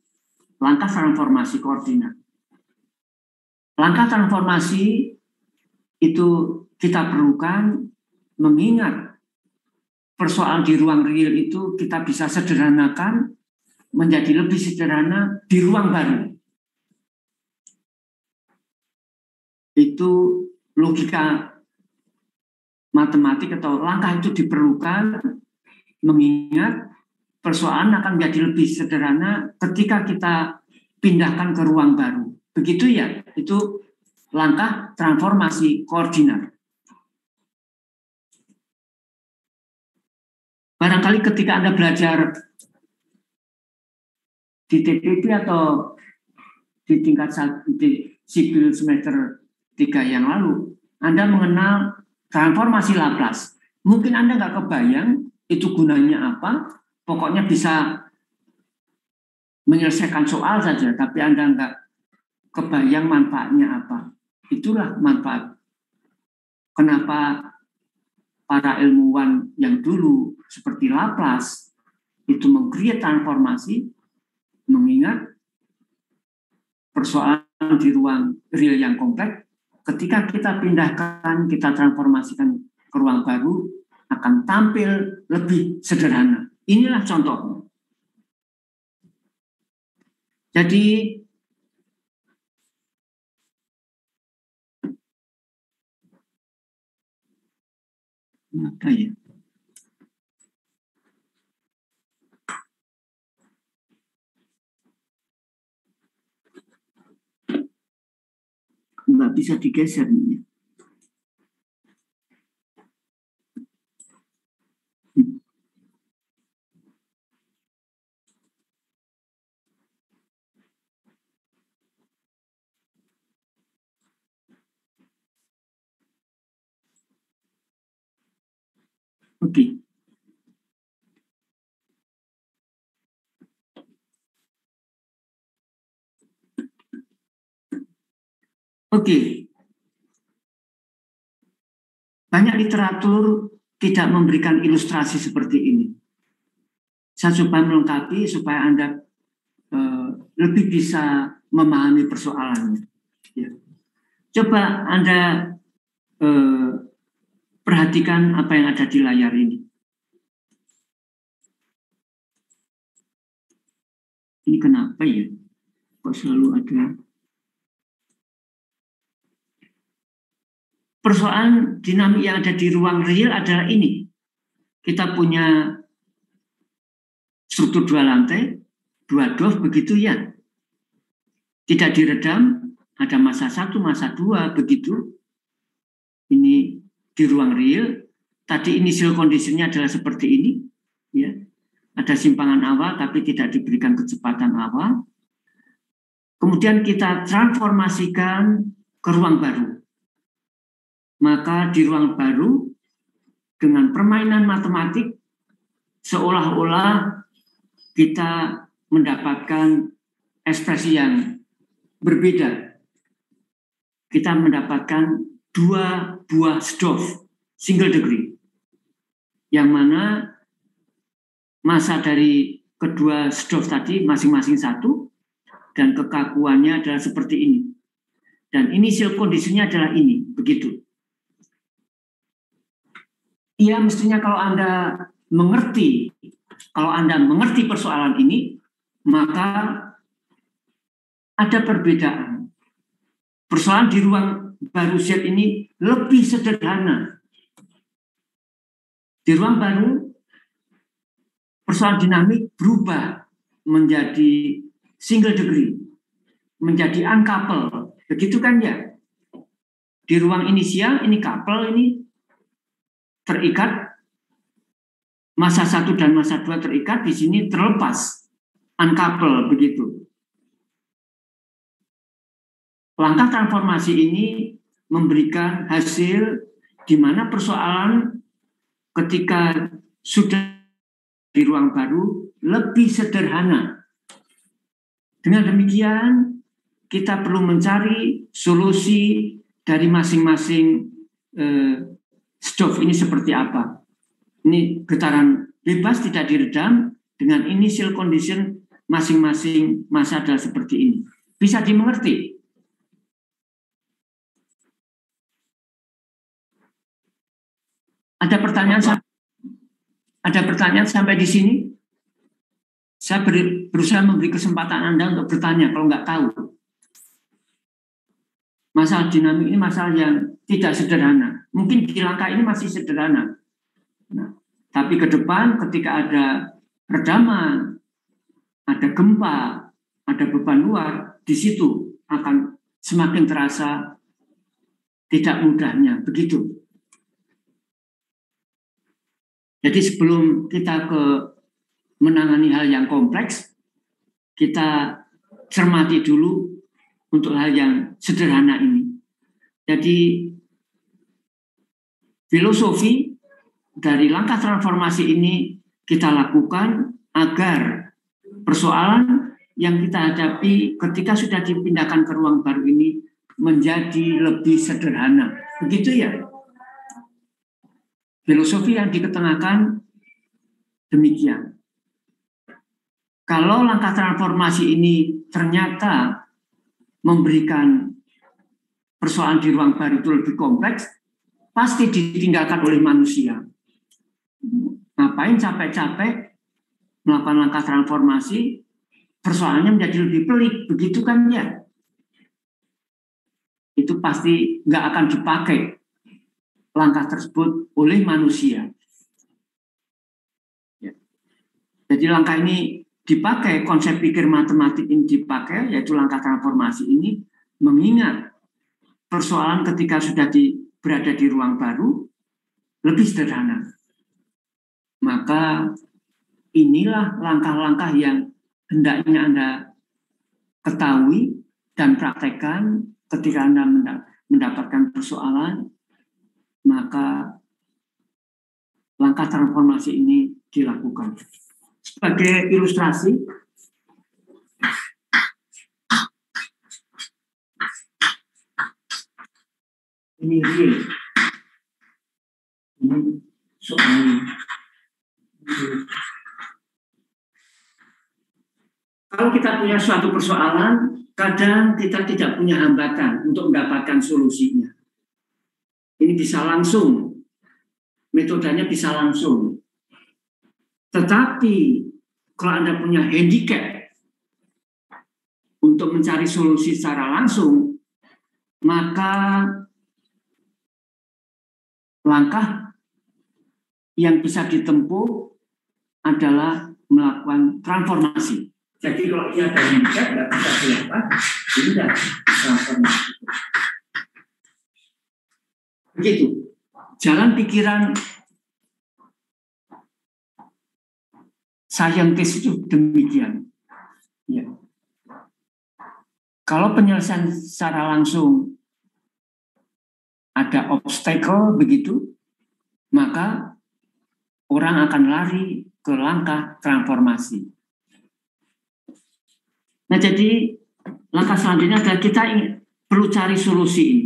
Langkah transformasi koordinat. Langkah transformasi itu kita perlukan mengingat persoalan di ruang real itu kita bisa sederhanakan menjadi lebih sederhana di ruang baru. Itu logika matematik atau langkah itu diperlukan mengingat persoalan akan menjadi lebih sederhana ketika kita pindahkan ke ruang baru. Begitu ya, itu langkah transformasi koordinat. Barangkali ketika Anda belajar di TPP atau di tingkat sipil semester 3 yang lalu, Anda mengenal transformasi Laplace. Mungkin Anda nggak kebayang itu gunanya apa, pokoknya bisa menyelesaikan soal saja, tapi Anda nggak kebayang manfaatnya apa. Itulah manfaat. Kenapa para ilmuwan yang dulu seperti Laplace itu meng-create transformasi, mengingat persoalan di ruang real yang kompleks, ketika kita pindahkan, kita transformasikan ke ruang baru, akan tampil lebih sederhana. Inilah contohnya. Jadi apa ya? Nggak bisa digeser nih. Oke. Oke. Banyak literatur tidak memberikan ilustrasi seperti ini. Saya coba melengkapi supaya Anda lebih bisa memahami persoalannya. Ya. Coba Anda perhatikan apa yang ada di layar ini. Ini kenapa ya? Kok selalu ada? Persoalan dinamik yang ada di ruang real adalah ini. Kita punya struktur 2 lantai, 2 doff, begitu ya. Tidak diredam, ada massa 1, massa 2, begitu. Ini di ruang real. Tadi initial condition-nya adalah seperti ini. Ya. Ada simpangan awal tapi tidak diberikan kecepatan awal. Kemudian kita transformasikan ke ruang baru. Maka di ruang baru dengan permainan matematik seolah-olah kita mendapatkan ekspresi yang berbeda. Kita mendapatkan 2 buah Stoff single degree, yang mana massa dari kedua Stoff tadi masing-masing 1 dan kekakuannya adalah seperti ini. Dan initial condition-nya adalah ini, begitu. Iya, mestinya kalau Anda mengerti persoalan ini, maka ada perbedaan. Persoalan di ruang baru Z ini lebih sederhana. Di ruang baru, persoalan dinamik berubah menjadi single degree, menjadi uncoupled. Begitu kan ya? Di ruang inisial ini couple, ini terikat, massa 1 dan massa 2 terikat, di sini terlepas, uncoupled, begitu. Langkah transformasi ini memberikan hasil di mana persoalan ketika sudah di ruang baru lebih sederhana. Dengan demikian, kita perlu mencari solusi dari masing-masing Stoff ini seperti apa. Ini getaran bebas tidak diredam dengan initial condition masing-masing massa adalah seperti ini. Bisa dimengerti? Ada pertanyaan sampai di sini? Saya berusaha memberi kesempatan Anda untuk bertanya kalau nggak tahu. Masalah dinamik ini masalah yang tidak sederhana. Mungkin di langkah ini masih sederhana. Nah, tapi ke depan ketika ada redaman, ada gempa, ada beban luar, di situ akan semakin terasa tidak mudahnya. Begitu. Jadi sebelum kita menangani hal yang kompleks, kita cermati dulu untuk hal yang sederhana ini. Jadi filosofi dari langkah transformasi ini kita lakukan agar persoalan yang kita hadapi ketika sudah dipindahkan ke ruang baru ini menjadi lebih sederhana. Begitu ya? Filosofi yang diketengahkan demikian. Kalau langkah transformasi ini ternyata memberikan persoalan di ruang baru itu lebih kompleks, pasti ditinggalkan oleh manusia. Ngapain capek-capek melakukan langkah transformasi, persoalannya menjadi lebih pelik, begitu kan ya? Itu pasti nggak akan dipakai langkah tersebut oleh manusia. Ya. Jadi langkah ini dipakai, konsep pikir matematik ini dipakai, yaitu langkah transformasi ini, mengingat persoalan ketika sudah berada di ruang baru lebih sederhana. Maka inilah langkah-langkah yang hendaknya Anda ketahui dan praktekkan ketika Anda mendapatkan persoalan, maka langkah transformasi ini dilakukan. Sebagai ilustrasi, ini real. Ini soal kalau kita punya suatu persoalan, kadang kita tidak punya hambatan untuk mendapatkan solusinya. Ini bisa langsung, metodenya bisa langsung. Tetapi kalau Anda punya handicap untuk mencari solusi secara langsung, maka langkah yang bisa ditempuh adalah melakukan transformasi. Jadi kalau dia ada handicap, nggak bisa dilakukan, ini tidak transformasi. Begitu. Jalan pikiran saintis itu demikian. Ya. Kalau penyelesaian secara langsung ada obstacle begitu, maka orang akan lari ke langkah transformasi. Nah, jadi langkah selanjutnya adalah kita perlu cari solusi ini.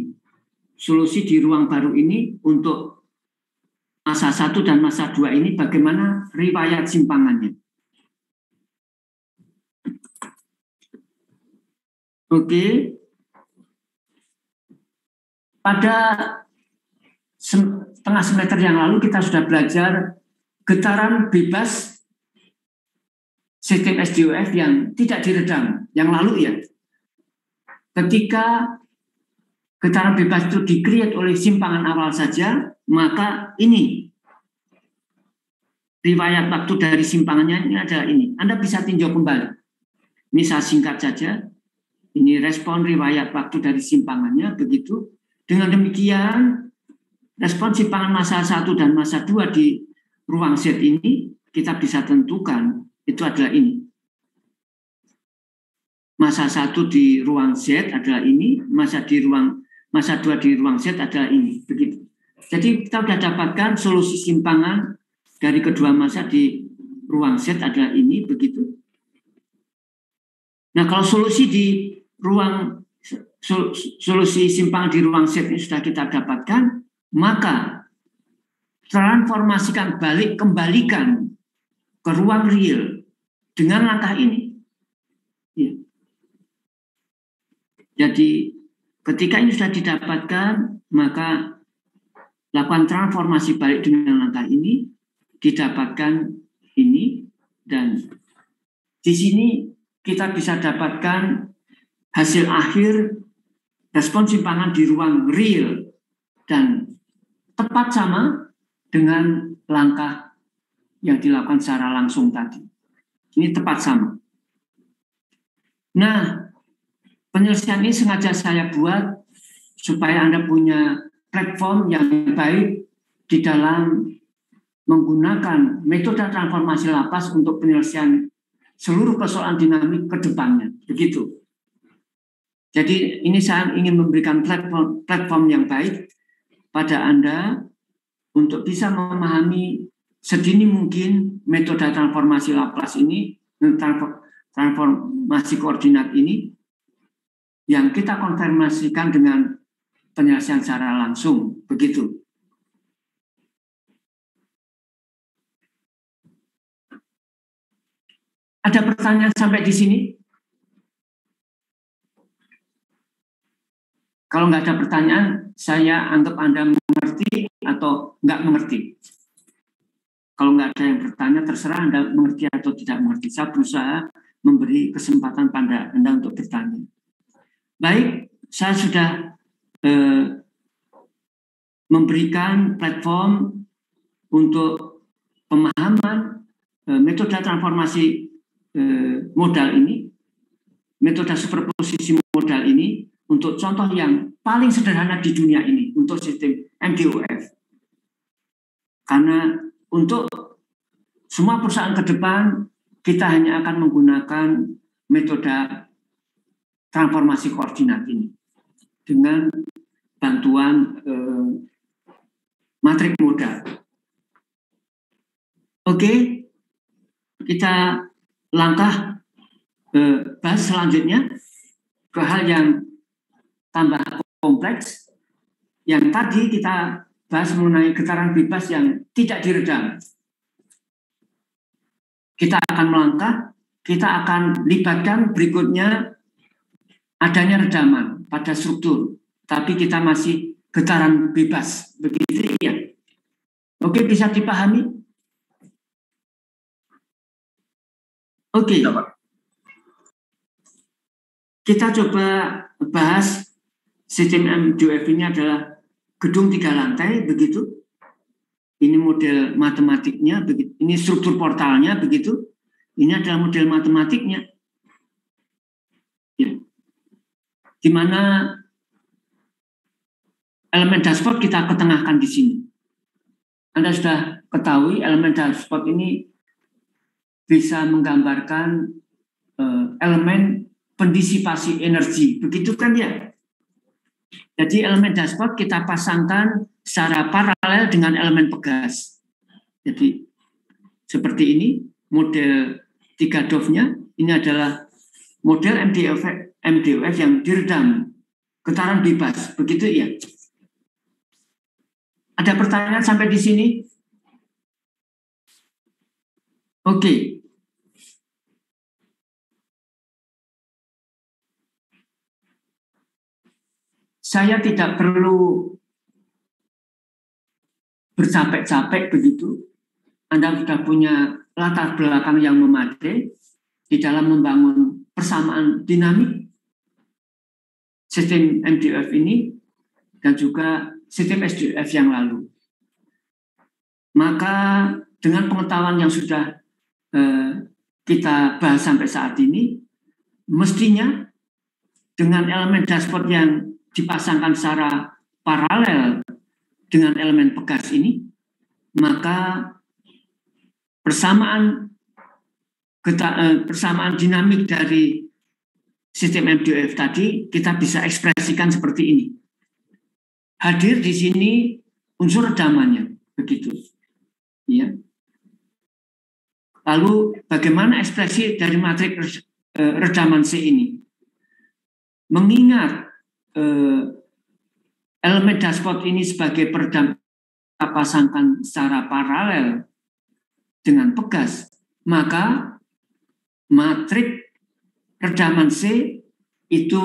Solusi di ruang baru ini untuk masa 1 dan masa 2 ini bagaimana riwayat simpangannya. Oke. Pada setengah semester yang lalu kita sudah belajar getaran bebas sistem SDOF yang tidak diredam, yang lalu ya. Ketika getaran bebas itu di-create oleh simpangan awal saja, maka ini riwayat waktu dari simpangannya ini adalah ini. Anda bisa tinjau kembali. Ini saya singkat saja. Ini respon riwayat waktu dari simpangannya begitu. Dengan demikian, respon simpangan masa 1 dan masa 2 di ruang Z ini kita bisa tentukan itu adalah ini. Masa 1 di ruang Z adalah ini, masa 2 di ruang Z adalah ini. Begitu. Jadi kita sudah dapatkan solusi simpangan dari kedua masa di ruang Z adalah ini, begitu. Nah, kalau solusi simpangan di ruang Z ini sudah kita dapatkan, maka kembalikan ke ruang real dengan langkah ini. Ya. Jadi ketika ini sudah didapatkan, maka lakukan transformasi balik dengan langkah ini, didapatkan ini, dan di sini kita bisa dapatkan hasil akhir respon simpangan di ruang real dan tepat sama dengan langkah yang dilakukan secara langsung tadi. Ini tepat sama. Nah, penyelesaian ini sengaja saya buat supaya Anda punya platform yang baik di dalam menggunakan metode transformasi lapas untuk penyelesaian seluruh persoalan dinamik ke depannya. Begitu. Jadi ini saya ingin memberikan platform yang baik pada Anda untuk bisa memahami sedini mungkin metode transformasi Laplace ini, transformasi koordinat ini, yang kita konfirmasikan dengan penyelesaian secara langsung. Begitu. Ada pertanyaan sampai di sini? Kalau nggak ada pertanyaan, saya anggap Anda mengerti atau nggak mengerti. Kalau nggak ada yang bertanya, terserah Anda mengerti atau tidak mengerti. Saya berusaha memberi kesempatan pada Anda untuk bertanya. Baik, saya sudah memberikan platform untuk pemahaman metode transformasi modal ini, metode superposisi modal ini, untuk contoh yang paling sederhana di dunia ini, untuk sistem MDOF. Karena untuk semua perusahaan ke depan, kita hanya akan menggunakan metode transformasi koordinat ini dengan bantuan matrik modal. Oke, kita langkah bahas selanjutnya ke hal yang tambah kompleks. Yang tadi kita bahas mengenai getaran bebas yang tidak diredam. Kita akan melangkah, kita akan libatkan berikutnya adanya redaman pada struktur, tapi kita masih getaran bebas, begitu ya. Oke, bisa dipahami? Oke. Kita coba bahas sistem MDOF ini adalah gedung 3 lantai, begitu. Ini model matematiknya, begitu. Ini struktur portalnya, begitu. Ini adalah model matematiknya. Ya. Di mana elemen dashboard kita ketengahkan di sini. Anda sudah ketahui elemen dashboard ini bisa menggambarkan elemen pendisipasi energi, begitu kan ya? Jadi elemen dashboard kita pasangkan secara paralel dengan elemen pegas. Jadi seperti ini model 3 DOF-nya. Ini adalah model MDOF yang diredam getaran bebas, begitu ya? Ada pertanyaan sampai di sini? Oke. Saya tidak perlu bercapek-capek begitu. Anda sudah punya latar belakang yang memadai di dalam membangun persamaan dinamik sistem MDOF ini dan juga sistem SDOF yang lalu. Maka dengan pengetahuan yang sudah kita bahas sampai saat ini, mestinya dengan elemen dashboard yang dipasangkan secara paralel dengan elemen pegas ini, maka persamaan dinamik dari sistem MDOF tadi kita bisa ekspresikan seperti ini. Hadir di sini unsur redamannya, begitu. Ya. Lalu bagaimana ekspresi dari matrik redaman C ini? Mengingat elemen dashboard ini sebagai peredam kita pasangkan secara paralel dengan pegas, maka matrik redaman C itu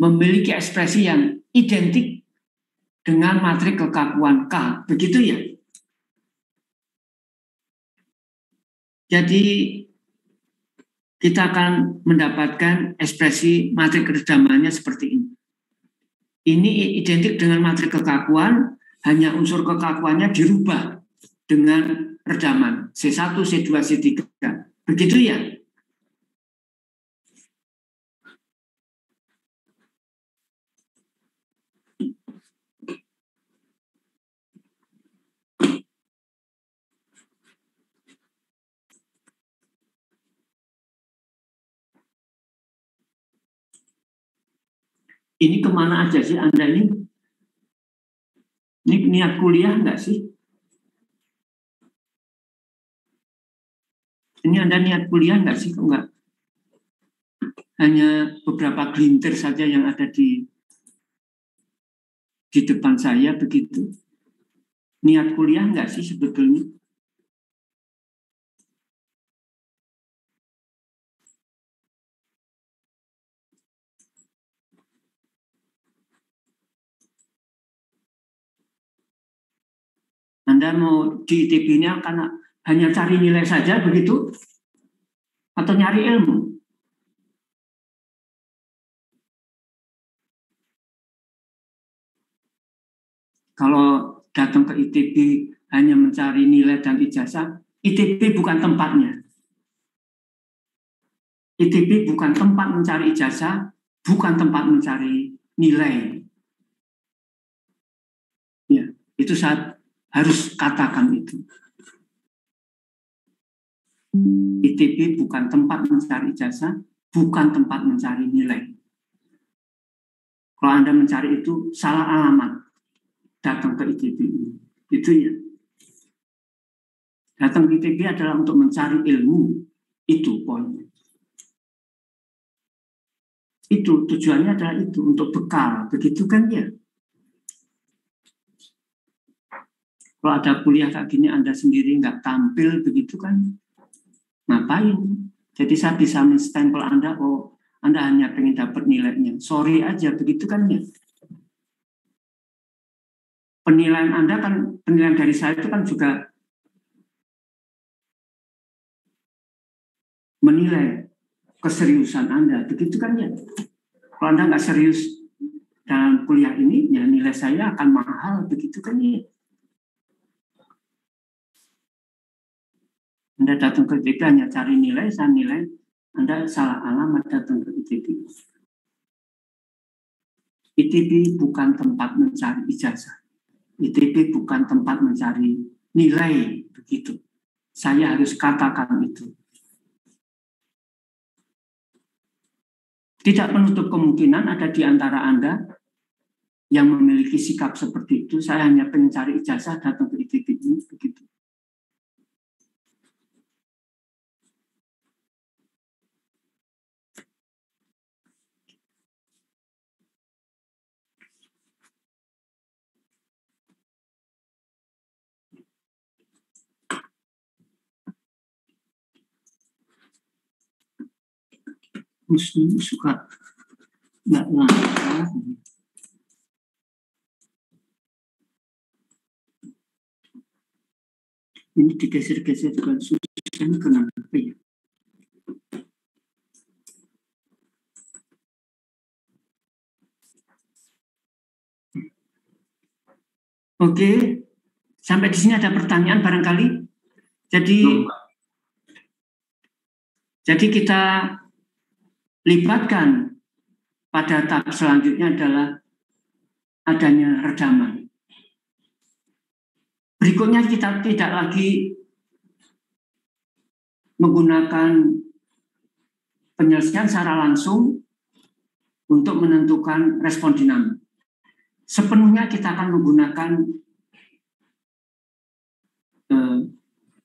memiliki ekspresi yang identik dengan matrik kekakuan K, begitu ya? Jadi kita akan mendapatkan ekspresi matrik redamannya seperti ini. Ini identik dengan matrik kekakuan, hanya unsur kekakuannya dirubah dengan redaman C1, C2, C3. Begitu ya? Ini kemana aja sih Anda ini? Ini niat kuliah nggak sih? Ini Anda niat kuliah nggak sih? Kok nggak? Hanya beberapa gelintir saja yang ada di depan saya begitu. Niat kuliah nggak sih sebetulnya? Anda mau di ITB-nya karena hanya cari nilai saja begitu? Atau nyari ilmu? Kalau datang ke ITB hanya mencari nilai dan ijazah, ITB bukan tempatnya. ITB bukan tempat mencari ijazah, bukan tempat mencari nilai. Ya, itu saya harus katakan itu. ITB bukan tempat mencari ijazah, bukan tempat mencari nilai. Kalau Anda mencari itu salah alamat, datang ke ITB ini. Itu ya. Datang ke ITB adalah untuk mencari ilmu. Itu poinnya. Itu tujuannya adalah itu, untuk bekal. Begitu kan ya? Kalau ada kuliah kayak gini Anda sendiri nggak tampil begitu kan? Ngapain? Jadi saya bisa menstempel Anda, oh Anda hanya pengen dapat nilainya. Sorry aja, begitu kan ya? Penilaian Anda kan, penilaian dari saya itu kan juga menilai keseriusan Anda, begitu kan ya? Kalau Anda nggak serius dalam kuliah ini, ya nilai saya akan mahal, begitu kan ya? Anda datang ke ITB hanya cari nilai, saya nilai Anda salah alamat datang ke ITB. ITB bukan tempat mencari ijazah. ITB bukan tempat mencari nilai, begitu. Saya harus katakan itu. Tidak menutup kemungkinan ada di antara Anda yang memiliki sikap seperti itu. Saya hanya pengen cari ijazah datang ke ITB ini, begitu. Muslim suka nggak lancar. Ini digeser-geser juga susah. Ini kenapa ya? Oke, sampai di sini ada pertanyaan barangkali. Jadi kita libatkan pada tahap selanjutnya adalah adanya redaman. Berikutnya kita tidak lagi menggunakan penyelesaian secara langsung untuk menentukan respon dinamik. Sepenuhnya kita akan menggunakan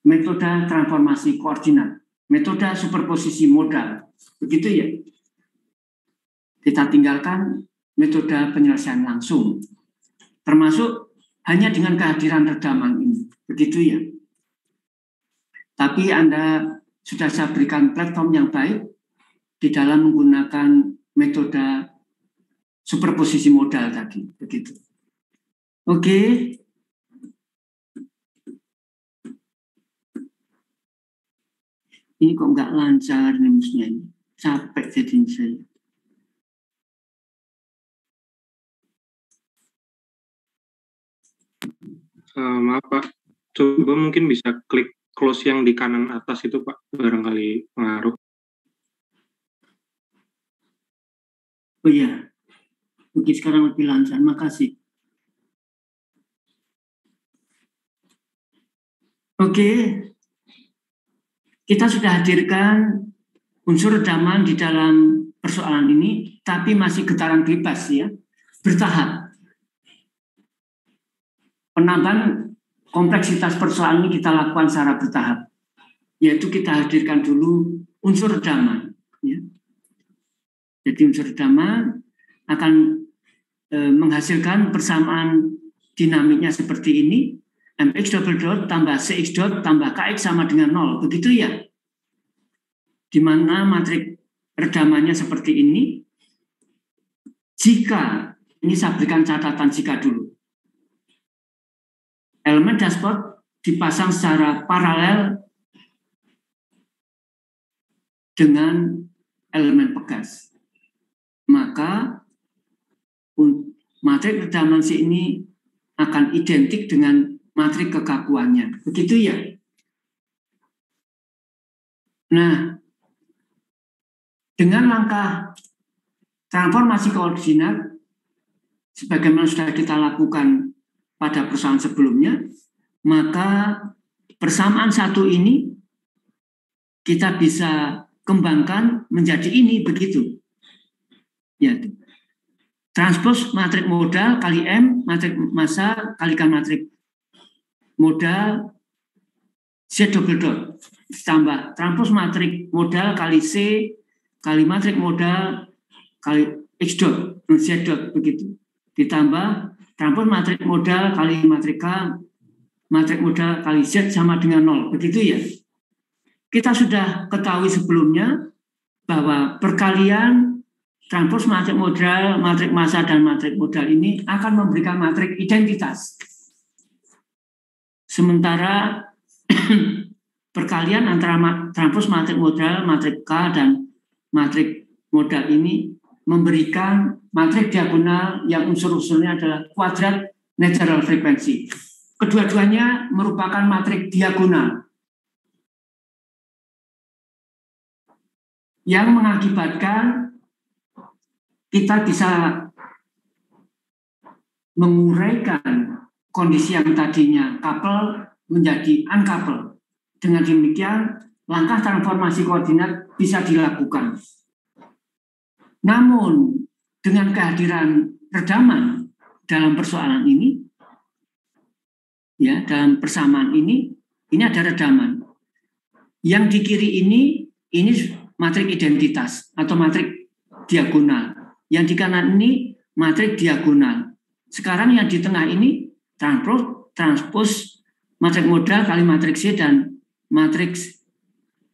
metode transformasi koordinat, metode superposisi modal, begitu ya. Kita tinggalkan metode penyelesaian langsung, termasuk hanya dengan kehadiran redaman ini, begitu ya. Tapi Anda sudah saya berikan platform yang baik di dalam menggunakan metode superposisi modal tadi, begitu. Oke. Ini kok nggak lancar nih musnya ini. Capek jadinya saya. Maaf Pak, coba mungkin bisa klik close yang di kanan atas itu Pak, barangkali pengaruh. Oh iya, oke sekarang lebih lancar, makasih. Oke, kita sudah hadirkan unsur redaman di dalam persoalan ini. tapi masih getaran bebas ya, bertahap. Penambahan kompleksitas persoalan ini kita lakukan secara bertahap, yaitu kita hadirkan dulu unsur redaman. Ya. Jadi unsur redaman akan menghasilkan persamaan dinamiknya seperti ini, mx double dot tambah cx dot tambah kx sama dengan 0, begitu ya? Di mana matrik redamannya seperti ini. Jika, ini saya berikan catatan jika dulu. Elemen dashboard dipasang secara paralel dengan elemen pegas. Maka matrik redaman C ini akan identik dengan matrik kekakuannya. Begitu ya? Nah, dengan langkah transformasi koordinat, sebagaimana sudah kita lakukan pada persoalan sebelumnya, maka persamaan satu ini kita bisa kembangkan menjadi ini, begitu. Ya, transpos matrik modal kali M, matrik massa kalikan matrik modal Z double dot, ditambah transpos matrik modal kali C kali matrik modal kali X dot, Z dot, begitu. Ditambah transpos matrik modal kali matrik K, matrik modal kali Z sama dengan 0, begitu ya. Kita sudah ketahui sebelumnya bahwa perkalian transpos matrik modal, matrik massa, dan matrik modal ini akan memberikan matrik identitas. Sementara perkalian antara transpos matrik modal, matrik K, dan matrik modal ini memberikan matrik diagonal yang unsur-unsurnya adalah kuadrat natural frekuensi. Kedua-duanya merupakan matrik diagonal yang mengakibatkan kita bisa menguraikan kondisi yang tadinya couple menjadi uncouple. Dengan demikian, langkah transformasi koordinat bisa dilakukan. Namun, dengan kehadiran redaman dalam persoalan ini, ya, dalam persamaan ini ada redaman. Yang di kiri ini matrik identitas atau matrik diagonal. Yang di kanan ini matrik diagonal. Sekarang yang di tengah ini transpos matrik modal kali matrik C dan matriks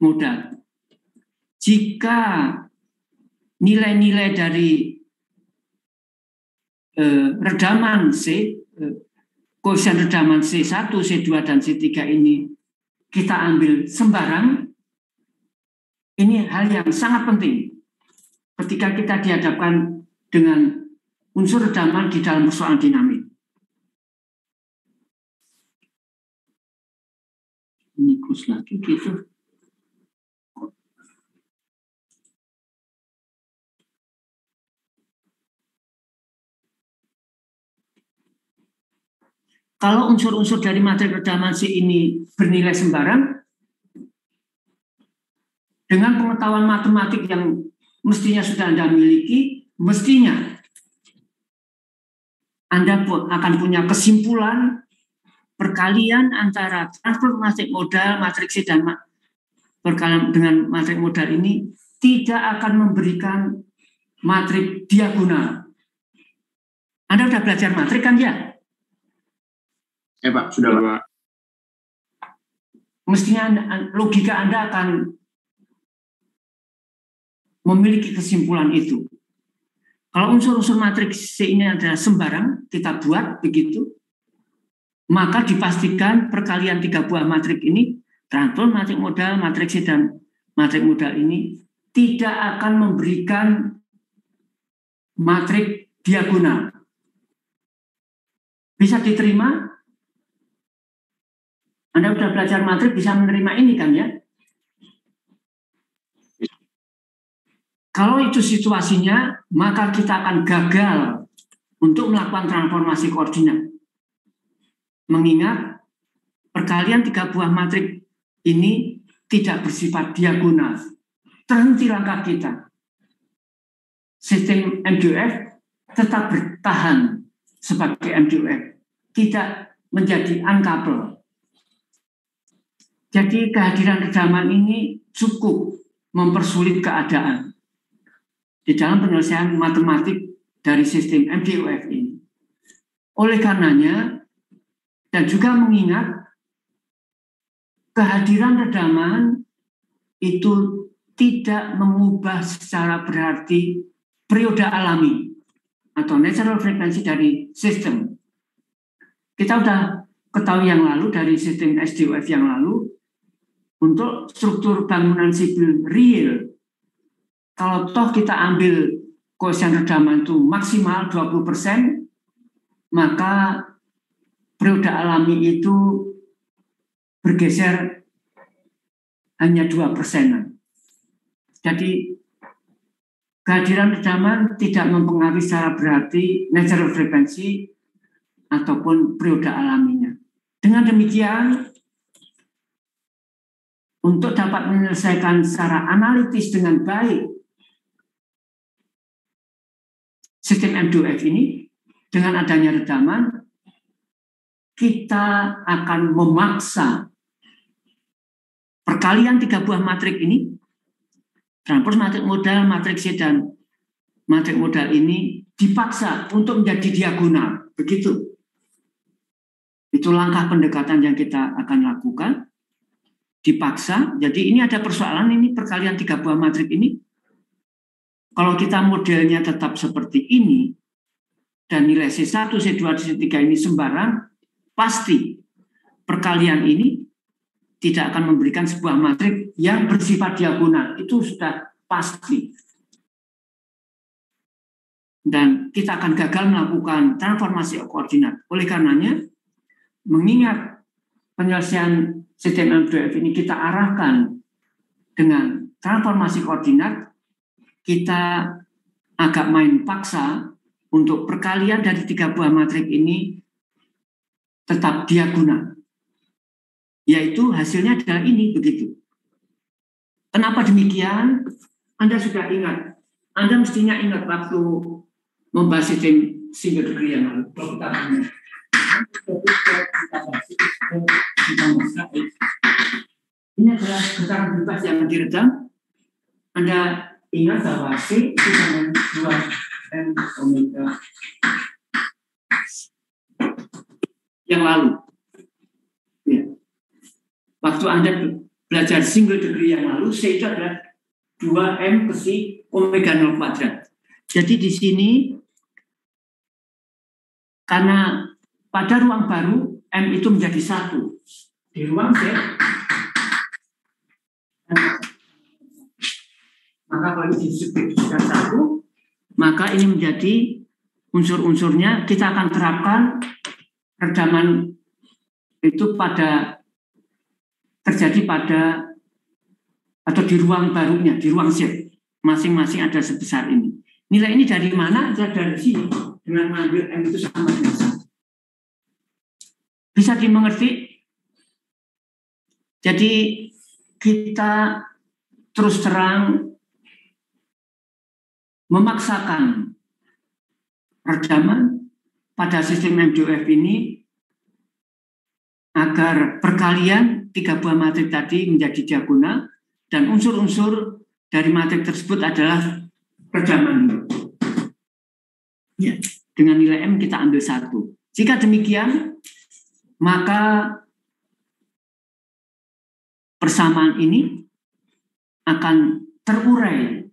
modal. Jika nilai-nilai dari redaman C, koefisien redaman C1, C2, dan C3 ini kita ambil sembarang, ini hal yang sangat penting ketika kita dihadapkan dengan unsur redaman di dalam persoalan dinamik. Ini kus lagi gitu. Kalau unsur-unsur dari matrik redaman C ini bernilai sembarang, dengan pengetahuan matematik yang mestinya sudah Anda miliki, mestinya Anda akan punya kesimpulan perkalian antara transport matrik modal, matrik C, dan perkalian dengan matrik modal ini tidak akan memberikan matrik diagonal. Anda sudah belajar matrik kan ya? Pak, sudah Pak. Mestinya logika Anda akan memiliki kesimpulan itu. Kalau unsur-unsur matriks C ini adalah sembarang, kita buat begitu, maka dipastikan perkalian 3 buah matrik ini, transpos matrik modal, matrik C, dan matrik modal ini tidak akan memberikan matrik diagonal. Bisa diterima? Anda sudah belajar matrik, bisa menerima ini kan ya? Kalau itu situasinya, maka kita akan gagal untuk melakukan transformasi koordinat. Mengingat perkalian 3 buah matrik ini tidak bersifat diagonal. Terhenti langkah kita. sistem MDUF tetap bertahan sebagai MDUF, tidak menjadi uncoupled. Jadi kehadiran redaman ini cukup mempersulit keadaan di dalam penyelesaian matematik dari sistem MDUF ini. Oleh karenanya, dan juga mengingat kehadiran redaman itu tidak mengubah secara berarti periode alami atau natural frequency dari sistem. Kita sudah ketahui yang lalu dari sistem SDUF yang lalu, untuk struktur bangunan sipil real, kalau toh kita ambil koefisien redaman itu maksimal 20%, maka periode alami itu bergeser hanya 2%. Jadi kehadiran redaman tidak mempengaruhi secara berarti natural frequency ataupun periode alaminya. Dengan demikian, untuk dapat menyelesaikan secara analitis dengan baik sistem MDUF ini, dengan adanya redaman, kita akan memaksa perkalian 3 buah matrik ini, transpose matrik modal, matrik C, dan matrik modal ini dipaksa untuk menjadi diagonal. Begitu. Itu langkah pendekatan yang kita akan lakukan. Dipaksa. Jadi ini ada persoalan, ini perkalian 3 buah matrik ini. Kalau kita modelnya tetap seperti ini, dan nilai C1, C2, C3 ini sembarang, pasti perkalian ini tidak akan memberikan sebuah matrik yang bersifat diagonal. Itu sudah pasti. Dan kita akan gagal melakukan transformasi koordinat. Oleh karenanya, mengingat penyelesaian sistem MDUF ini kita arahkan dengan transformasi koordinat, kita agak main paksa untuk perkalian dari 3 buah matrik ini tetap diagonal. Yaitu hasilnya adalah ini, begitu. Kenapa demikian? Anda sudah ingat. Anda mestinya ingat waktu membahas sistem single degree yang lalu. Ini adalah getaran bebas yang diredam. Anda ingat bahwa C itu dengan 2 M omega yang lalu. Ya. Waktu Anda belajar single degree yang lalu, C itu adalah 2M ke si omega 0 kuadrat. Jadi di sini, karena pada ruang baru, M itu menjadi 1. Di ruang Z, maka kalau disubstitusikan 1, maka ini menjadi unsur-unsurnya. Kita akan terapkan redaman itu terjadi pada atau di ruang barunya, di ruang Z. Masing-masing ada sebesar ini. Nilai ini dari mana? Dari sini. Dengan mengambil M itu sama dengan 1. Bisa dimengerti? Jadi kita terus terang memaksakan redaman pada sistem MDUF ini agar perkalian 3 buah matrik tadi menjadi diagonal dan unsur-unsur dari matrik tersebut adalah redaman. Ya, dengan nilai M kita ambil 1. Jika demikian, maka persamaan ini akan terurai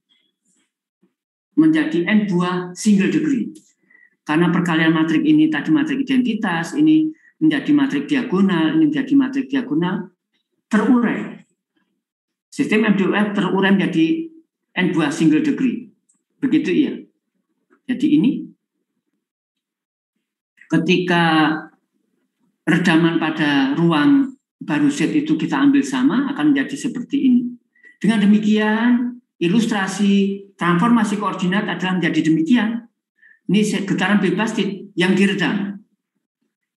menjadi N buah single degree. Karena perkalian matrik ini tadi matrik identitas, ini menjadi matrik diagonal, ini menjadi matrik diagonal, terurai. Sistem MDUF terurai menjadi N buah single degree. Begitu ya. Jadi ini ketika redaman pada ruang baru Z itu kita ambil sama, akan menjadi seperti ini. Dengan demikian, ilustrasi transformasi koordinat adalah menjadi demikian. Ini getaran bebas yang diredam.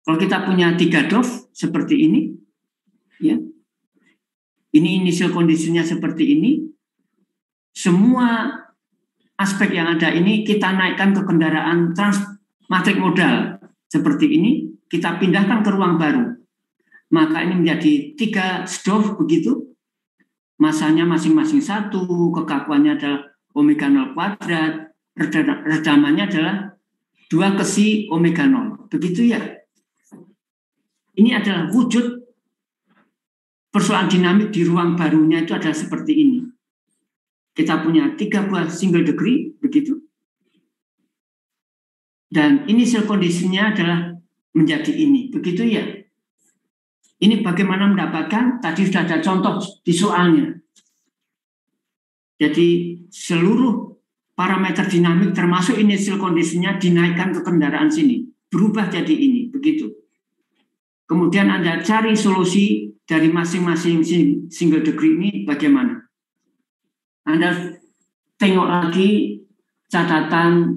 Kalau kita punya 3 DOF seperti ini, ya, ini initial kondisinya seperti ini, semua aspek yang ada ini kita naikkan ke kendaraan transmatrik modal seperti ini, kita pindahkan ke ruang baru. Maka ini menjadi 3 SDOF begitu. Masanya masing-masing 1, kekakuannya adalah omega 0 kuadrat, redamannya adalah 2 kesi omega 0. Begitu ya. Ini adalah wujud persoalan dinamik di ruang barunya itu adalah seperti ini. Kita punya 3 buah single degree, begitu. Dan initial kondisinya adalah menjadi ini, begitu ya. Ini bagaimana mendapatkan, tadi sudah ada contoh di soalnya. Jadi seluruh parameter dinamik termasuk initial kondisinya dinaikkan ke kendaraan sini. Berubah jadi ini, begitu. Kemudian Anda cari solusi dari masing-masing single degree ini bagaimana. Anda tengok lagi catatan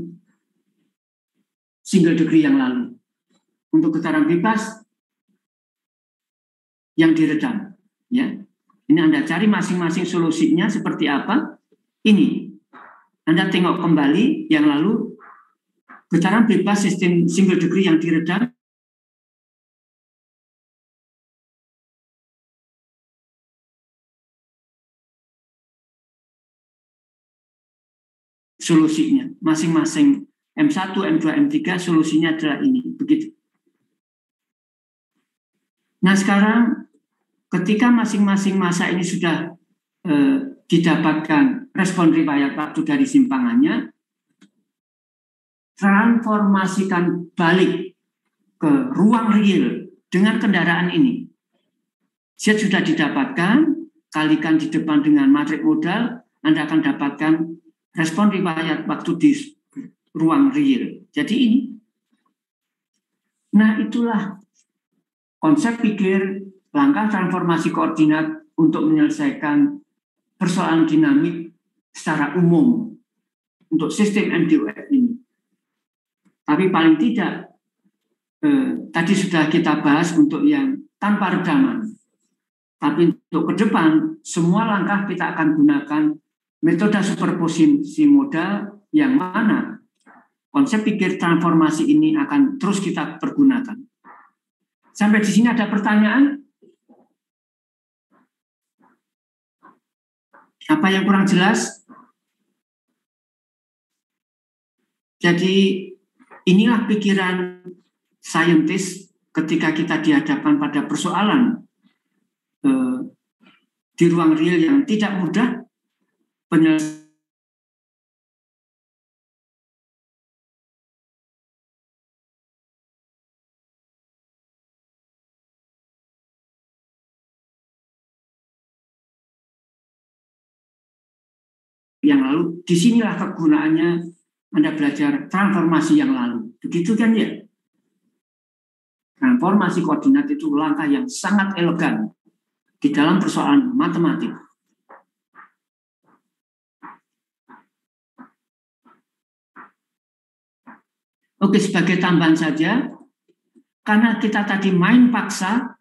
single degree yang lalu. Untuk getaran bebas yang diredam. Ya. Ini Anda cari masing-masing solusinya seperti apa. Ini. Anda tengok kembali yang lalu getaran bebas sistem single degree yang diredam. Solusinya masing-masing M1, M2, M3 solusinya adalah ini, begitu. Nah sekarang ketika masing-masing masa ini sudah didapatkan respon riwayat waktu dari simpangannya, transformasikan balik ke ruang real dengan kendaraan ini. Z sudah didapatkan, kalikan di depan dengan matrik modal, Anda akan dapatkan respon riwayat waktu di ruang real. Jadi ini. Nah itulah konsep pikir langkah transformasi koordinat untuk menyelesaikan persoalan dinamik secara umum untuk sistem MDOF ini. Tapi paling tidak tadi sudah kita bahas untuk yang tanpa redaman. Tapi untuk ke depan semua langkah kita akan gunakan metode superposisi modal yang mana konsep pikir transformasi ini akan terus kita pergunakan. Sampai di sini ada pertanyaan? Apa yang kurang jelas? Jadi inilah pikiran saintis ketika kita dihadapkan pada persoalan di ruang real yang tidak mudah, penyelesaian yang lalu, disinilah kegunaannya Anda belajar transformasi yang lalu. Begitu kan ya? Transformasi koordinat itu langkah yang sangat elegan di dalam persoalan matematik. Oke, sebagai tambahan saja, karena kita tadi main paksa,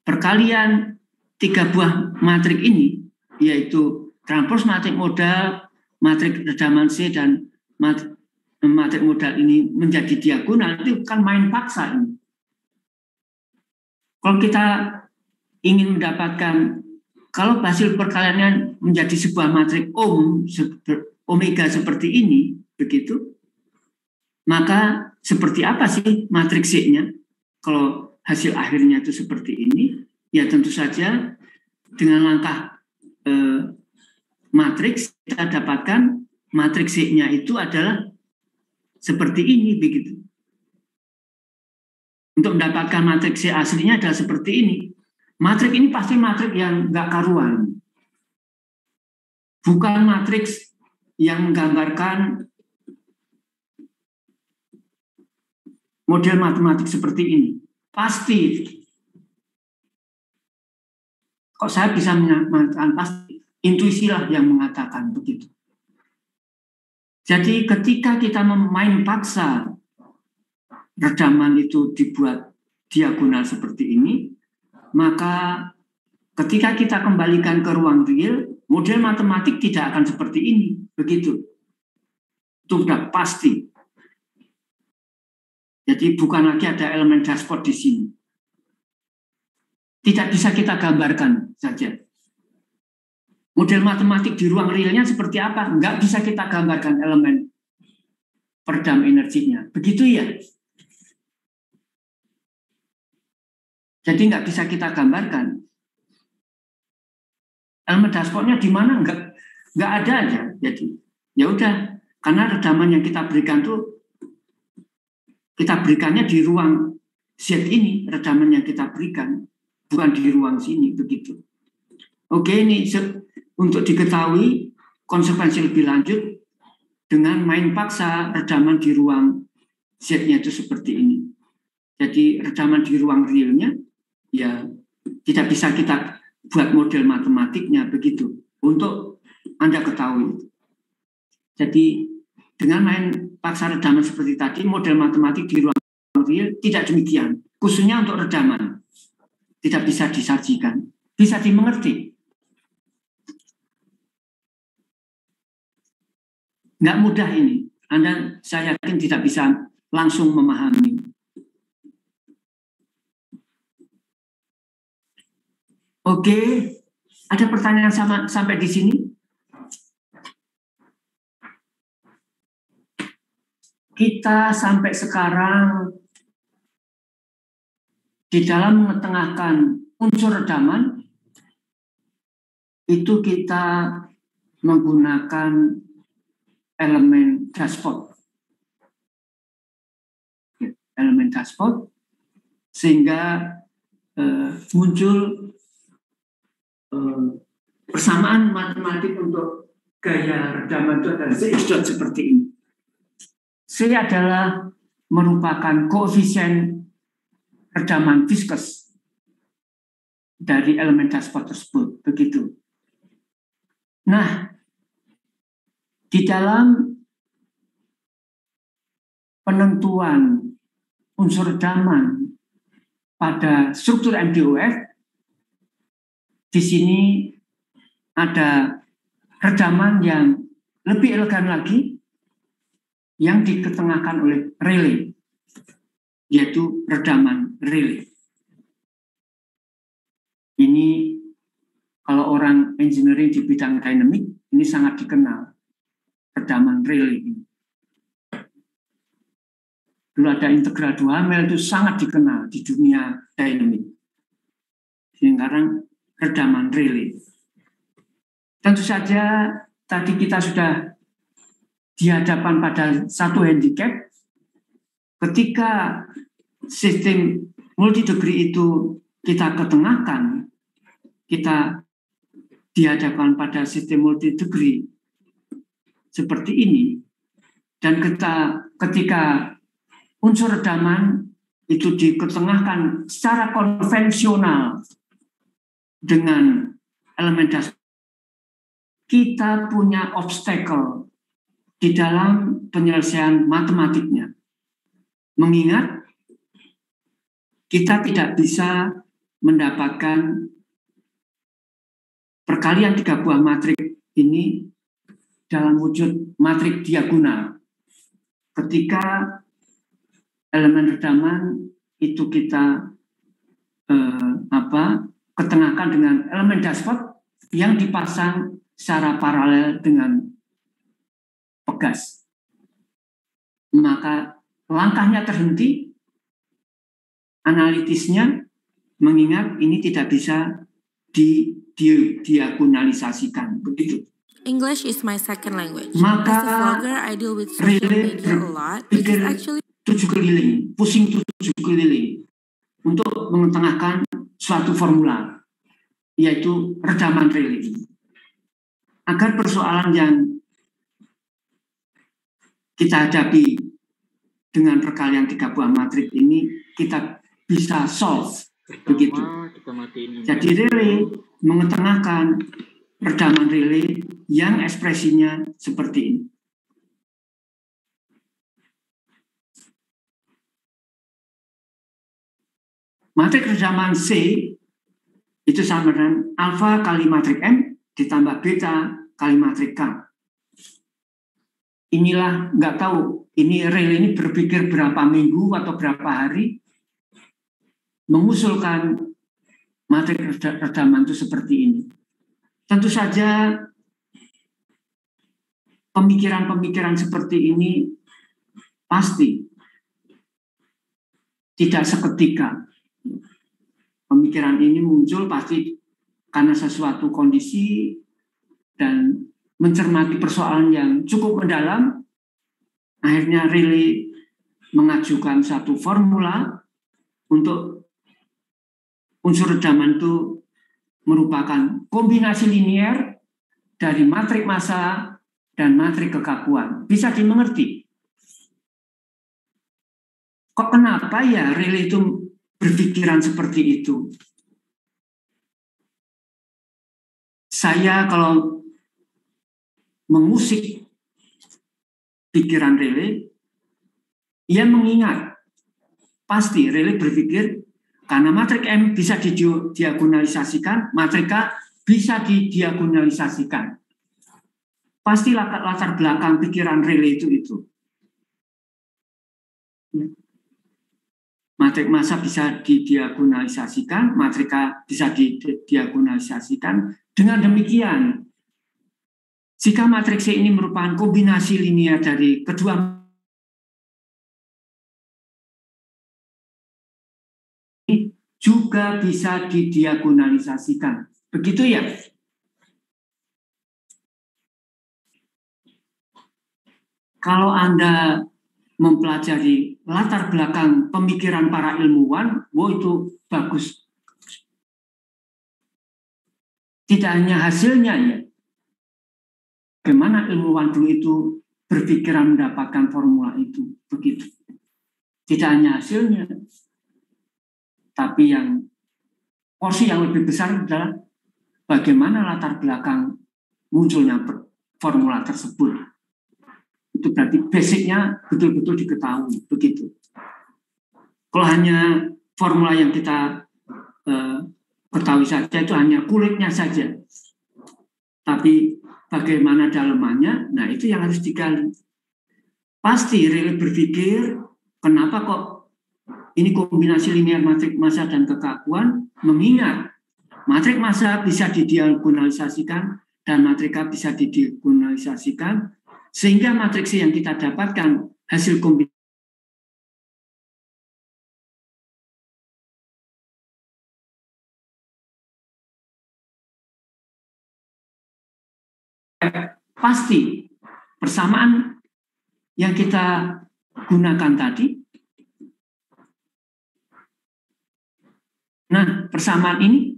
perkalian 3 buah matrik ini, yaitu transpose matrik modal, matrik redaman C, dan matrik modal ini menjadi diagonal, itu kan main paksa ini. Kalau kita ingin mendapatkan, kalau hasil perkaliannya menjadi sebuah matrik omega seperti ini, begitu, maka seperti apa sih matrik C-nya? Kalau hasil akhirnya itu seperti ini, ya tentu saja dengan langkah matriks kita dapatkan matriks C-nya itu adalah seperti ini, begitu. Untuk mendapatkan matriks C aslinya adalah seperti ini. Matriks ini pasti matriks yang nggak karuan. Bukan matriks yang menggambarkan model matematik seperti ini. Pasti. Kok saya bisa mengatakan pasti? Intuisilah yang mengatakan begitu. Jadi ketika kita memain paksa redaman itu dibuat diagonal seperti ini, maka ketika kita kembalikan ke ruang real, Model matematik tidak akan seperti ini, begitu. Itu sudah pasti. Jadi bukan lagi ada elemen dashboard di sini. Tidak bisa kita gambarkan saja. Model matematik di ruang realnya seperti apa? Nggak bisa kita gambarkan elemen peredam energinya. Begitu ya. Jadi nggak bisa kita gambarkan. Elemen dashboardnya di mana? Nggak ada aja. Jadi ya udah, karena redaman yang kita berikan tuh kita berikannya di ruang Z ini, redaman yang kita berikan, bukan di ruang sini, begitu. Oke, ini untuk diketahui konsekuensi lebih lanjut dengan main paksa redaman di ruang Z-nya itu seperti ini. Jadi redaman di ruang realnya, ya tidak bisa kita buat model matematiknya, begitu. Untuk Anda ketahui. Jadi dengan main paksa redaman seperti tadi, model matematik di ruang real tidak demikian. Khususnya untuk redaman. Tidak bisa disajikan. Bisa dimengerti. Nggak mudah ini. Saya yakin tidak bisa langsung memahami. Oke, ada pertanyaan sampai di sini? Kita sampai sekarang di dalam mengetengahkan unsur redaman itu kita menggunakan elemen dashboard. Elemen dashboard sehingga muncul persamaan matematik untuk gaya redaman itu adalah seperti ini. C adalah merupakan koefisien redaman viscous dari elemen dashboard tersebut, begitu. Nah, di dalam penentuan unsur redaman pada struktur MDOF, di sini ada redaman yang lebih elegan lagi yang diketengahkan oleh Rayleigh, yaitu redaman Rayleigh. Ini kalau orang engineering di bidang dynamic, ini sangat dikenal, redaman Rayleigh ini. Dulu ada integral 2 Hamel itu sangat dikenal di dunia dynamic. Sekarang redaman Rayleigh. Tentu saja tadi kita sudah dihadapan pada satu handicap ketika sistem multi-degree itu kita ketengahkan, kita dihadapkan pada sistem multi-degree seperti ini, dan ketika unsur redaman itu diketengahkan secara konvensional dengan elemen dasar, kita punya obstacle di dalam penyelesaian matematiknya. Mengingat kita tidak bisa mendapatkan perkalian 3 buah matrik ini dalam wujud matrik diagonal. Ketika elemen redaman itu kita ketengahkan dengan elemen dashboard yang dipasang secara paralel dengan pegas, maka langkahnya terhenti, analitisnya, mengingat ini tidak bisa diagonalisasikan, begitu. English is my second language. Maka as a vlogger, I deal with social media a lot, which is actually 7 keliling, pusing 7 keliling untuk mengetengahkan suatu formula, yaitu redaman Rayleigh. Agar persoalan yang kita hadapi dengan perkalian 3 buah matrik ini kita bisa solve, begitu. Jadi Rayleigh mengetengahkan redaman Rayleigh yang ekspresinya seperti ini. Matrik redaman C itu sama dengan alfa kali matrik M ditambah beta kali matrik K. Inilah, nggak tahu, ini Rayleigh ini berpikir berapa minggu atau berapa hari mengusulkan matrik redaman itu seperti ini. Tentu saja pemikiran-pemikiran seperti ini pasti tidak seketika. Pemikiran ini muncul pasti karena sesuatu kondisi dan mencermati persoalan yang cukup mendalam. Akhirnya Rayleigh mengajukan satu formula untuk unsur redaman itu merupakan kombinasi linier dari matrik massa dan matrik kekakuan. Bisa dimengerti. Kok kenapa ya Rayleigh itu berpikiran seperti itu? Saya kalau mengusik pikiran Rayleigh, ia mengingat, pasti Rayleigh berpikir, karena matrik M bisa didiagonalisasikan, matrik K bisa didiagonalisasikan. Pasti latar belakang pikiran Rayleigh itu. Matrik massa bisa didiagonalisasikan, matrik K bisa didiagonalisasikan. Dengan demikian, jika matriks C ini merupakan kombinasi linear dari kedua juga bisa didiagonalisasikan. Begitu ya? Kalau Anda mempelajari latar belakang pemikiran para ilmuwan, itu bagus. Tidak hanya hasilnya ya. Bagaimana ilmuwan dulu itu berpikiran mendapatkan formula itu. Begitu. Tidak hanya hasilnya. Tapi yang porsi yang lebih besar adalah bagaimana latar belakang munculnya formula tersebut. Itu berarti basicnya betul-betul diketahui. Begitu. Kalau hanya formula yang kita ketahui saja, itu hanya kulitnya saja. Tapi bagaimana dalamannya, nah itu yang harus digali. Pasti Rayleigh berpikir, kenapa kok ini kombinasi linear matrik massa dan kekakuan, mengingat matrik massa bisa didiagonalisasikan dan matrik K bisa didiagonalisasikan, sehingga matriks yang kita dapatkan hasil kombinasi pasti persamaan yang kita gunakan tadi. Nah, persamaan ini,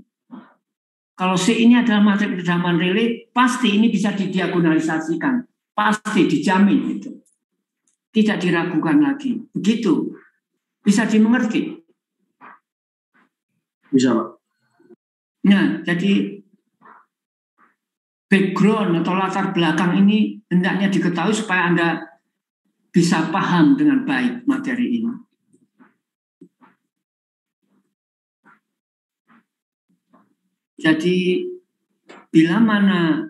kalau C ini adalah matrik redaman Rayleigh, pasti ini bisa didiagonalisasikan. Pasti, dijamin itu. Tidak diragukan lagi. Begitu. Bisa dimengerti? Bisa, Pak. Nah, jadi background atau latar belakang ini hendaknya diketahui supaya Anda bisa paham dengan baik materi ini. Jadi bila mana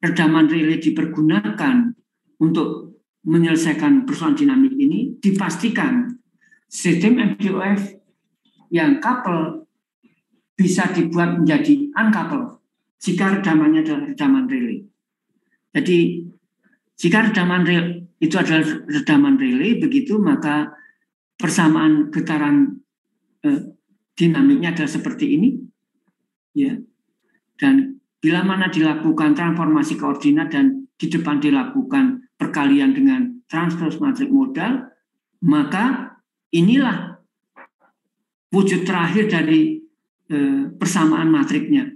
redaman Rayleigh dipergunakan untuk menyelesaikan persoalan dinamik ini, dipastikan sistem MDOF yang couple bisa dibuat menjadi uncoupled jika redamannya adalah redaman Rayleigh. Jadi jika redaman Rayleigh itu adalah redaman Rayleigh, begitu maka persamaan getaran dinamiknya adalah seperti ini, ya. Dan bila mana dilakukan transformasi koordinat dan di depan dilakukan perkalian dengan transpose matrik modal, maka inilah wujud terakhir dari persamaan matriknya.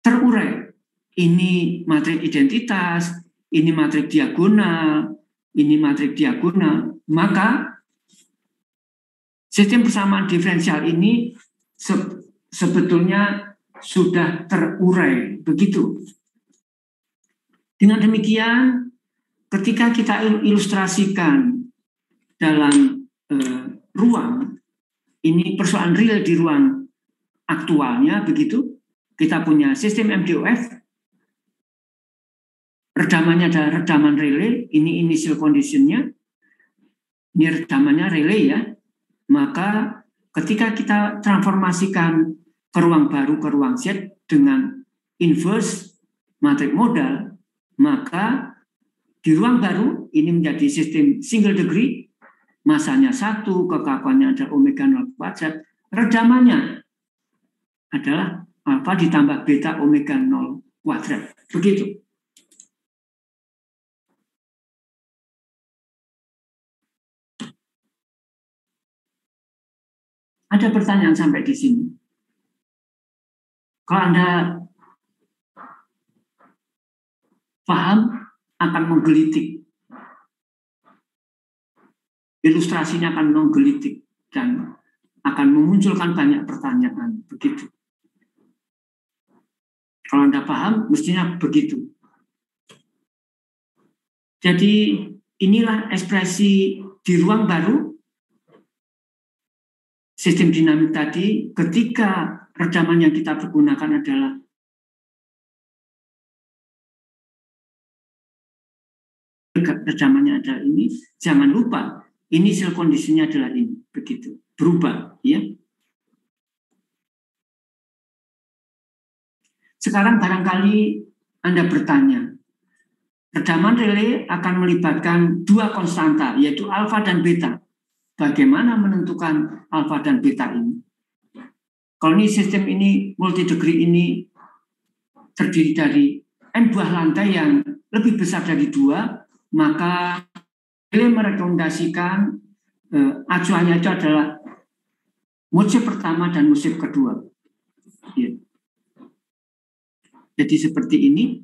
Terurai. Ini matrik identitas, ini matrik diagonal, ini matrik diagonal. Maka sistem persamaan diferensial ini sebetulnya sudah terurai. Begitu. Dengan demikian, ketika kita ilustrasikan dalam ruang, ini persoalan real di ruang aktualnya, begitu. kita punya sistem MDOF, redamannya adalah redaman relay, ini initial conditionnya, ini redamannya relay ya. Maka ketika kita transformasikan ke ruang baru, ke ruang Z dengan inverse matrix modal, maka di ruang baru ini menjadi sistem single degree, masanya 1, kekakuannya ada omega 0 kuadrat, redamannya adalah alfa ditambah beta omega 0 kuadrat. Begitu. Ada pertanyaan sampai di sini? Kalau Anda paham, akan menggelitik. Ilustrasinya akan menggelitik dan akan memunculkan banyak pertanyaan. Begitu. Kalau Anda paham, mestinya begitu. Jadi inilah ekspresi di ruang baru sistem dinamik tadi, ketika redaman yang kita pergunakan adalah redamannya adalah ini, jangan lupa initial kondisinya adalah ini, begitu, berubah, ya. Sekarang barangkali Anda bertanya, redaman relay akan melibatkan dua konstanta, yaitu alfa dan beta. Bagaimana menentukan alfa dan beta ini? Kalau ini sistem ini multi degree ini terdiri dari n buah lantai yang lebih besar dari 2, maka relay merekomendasikan acuannya itu adalah mode pertama dan mode kedua. Ya. Jadi seperti ini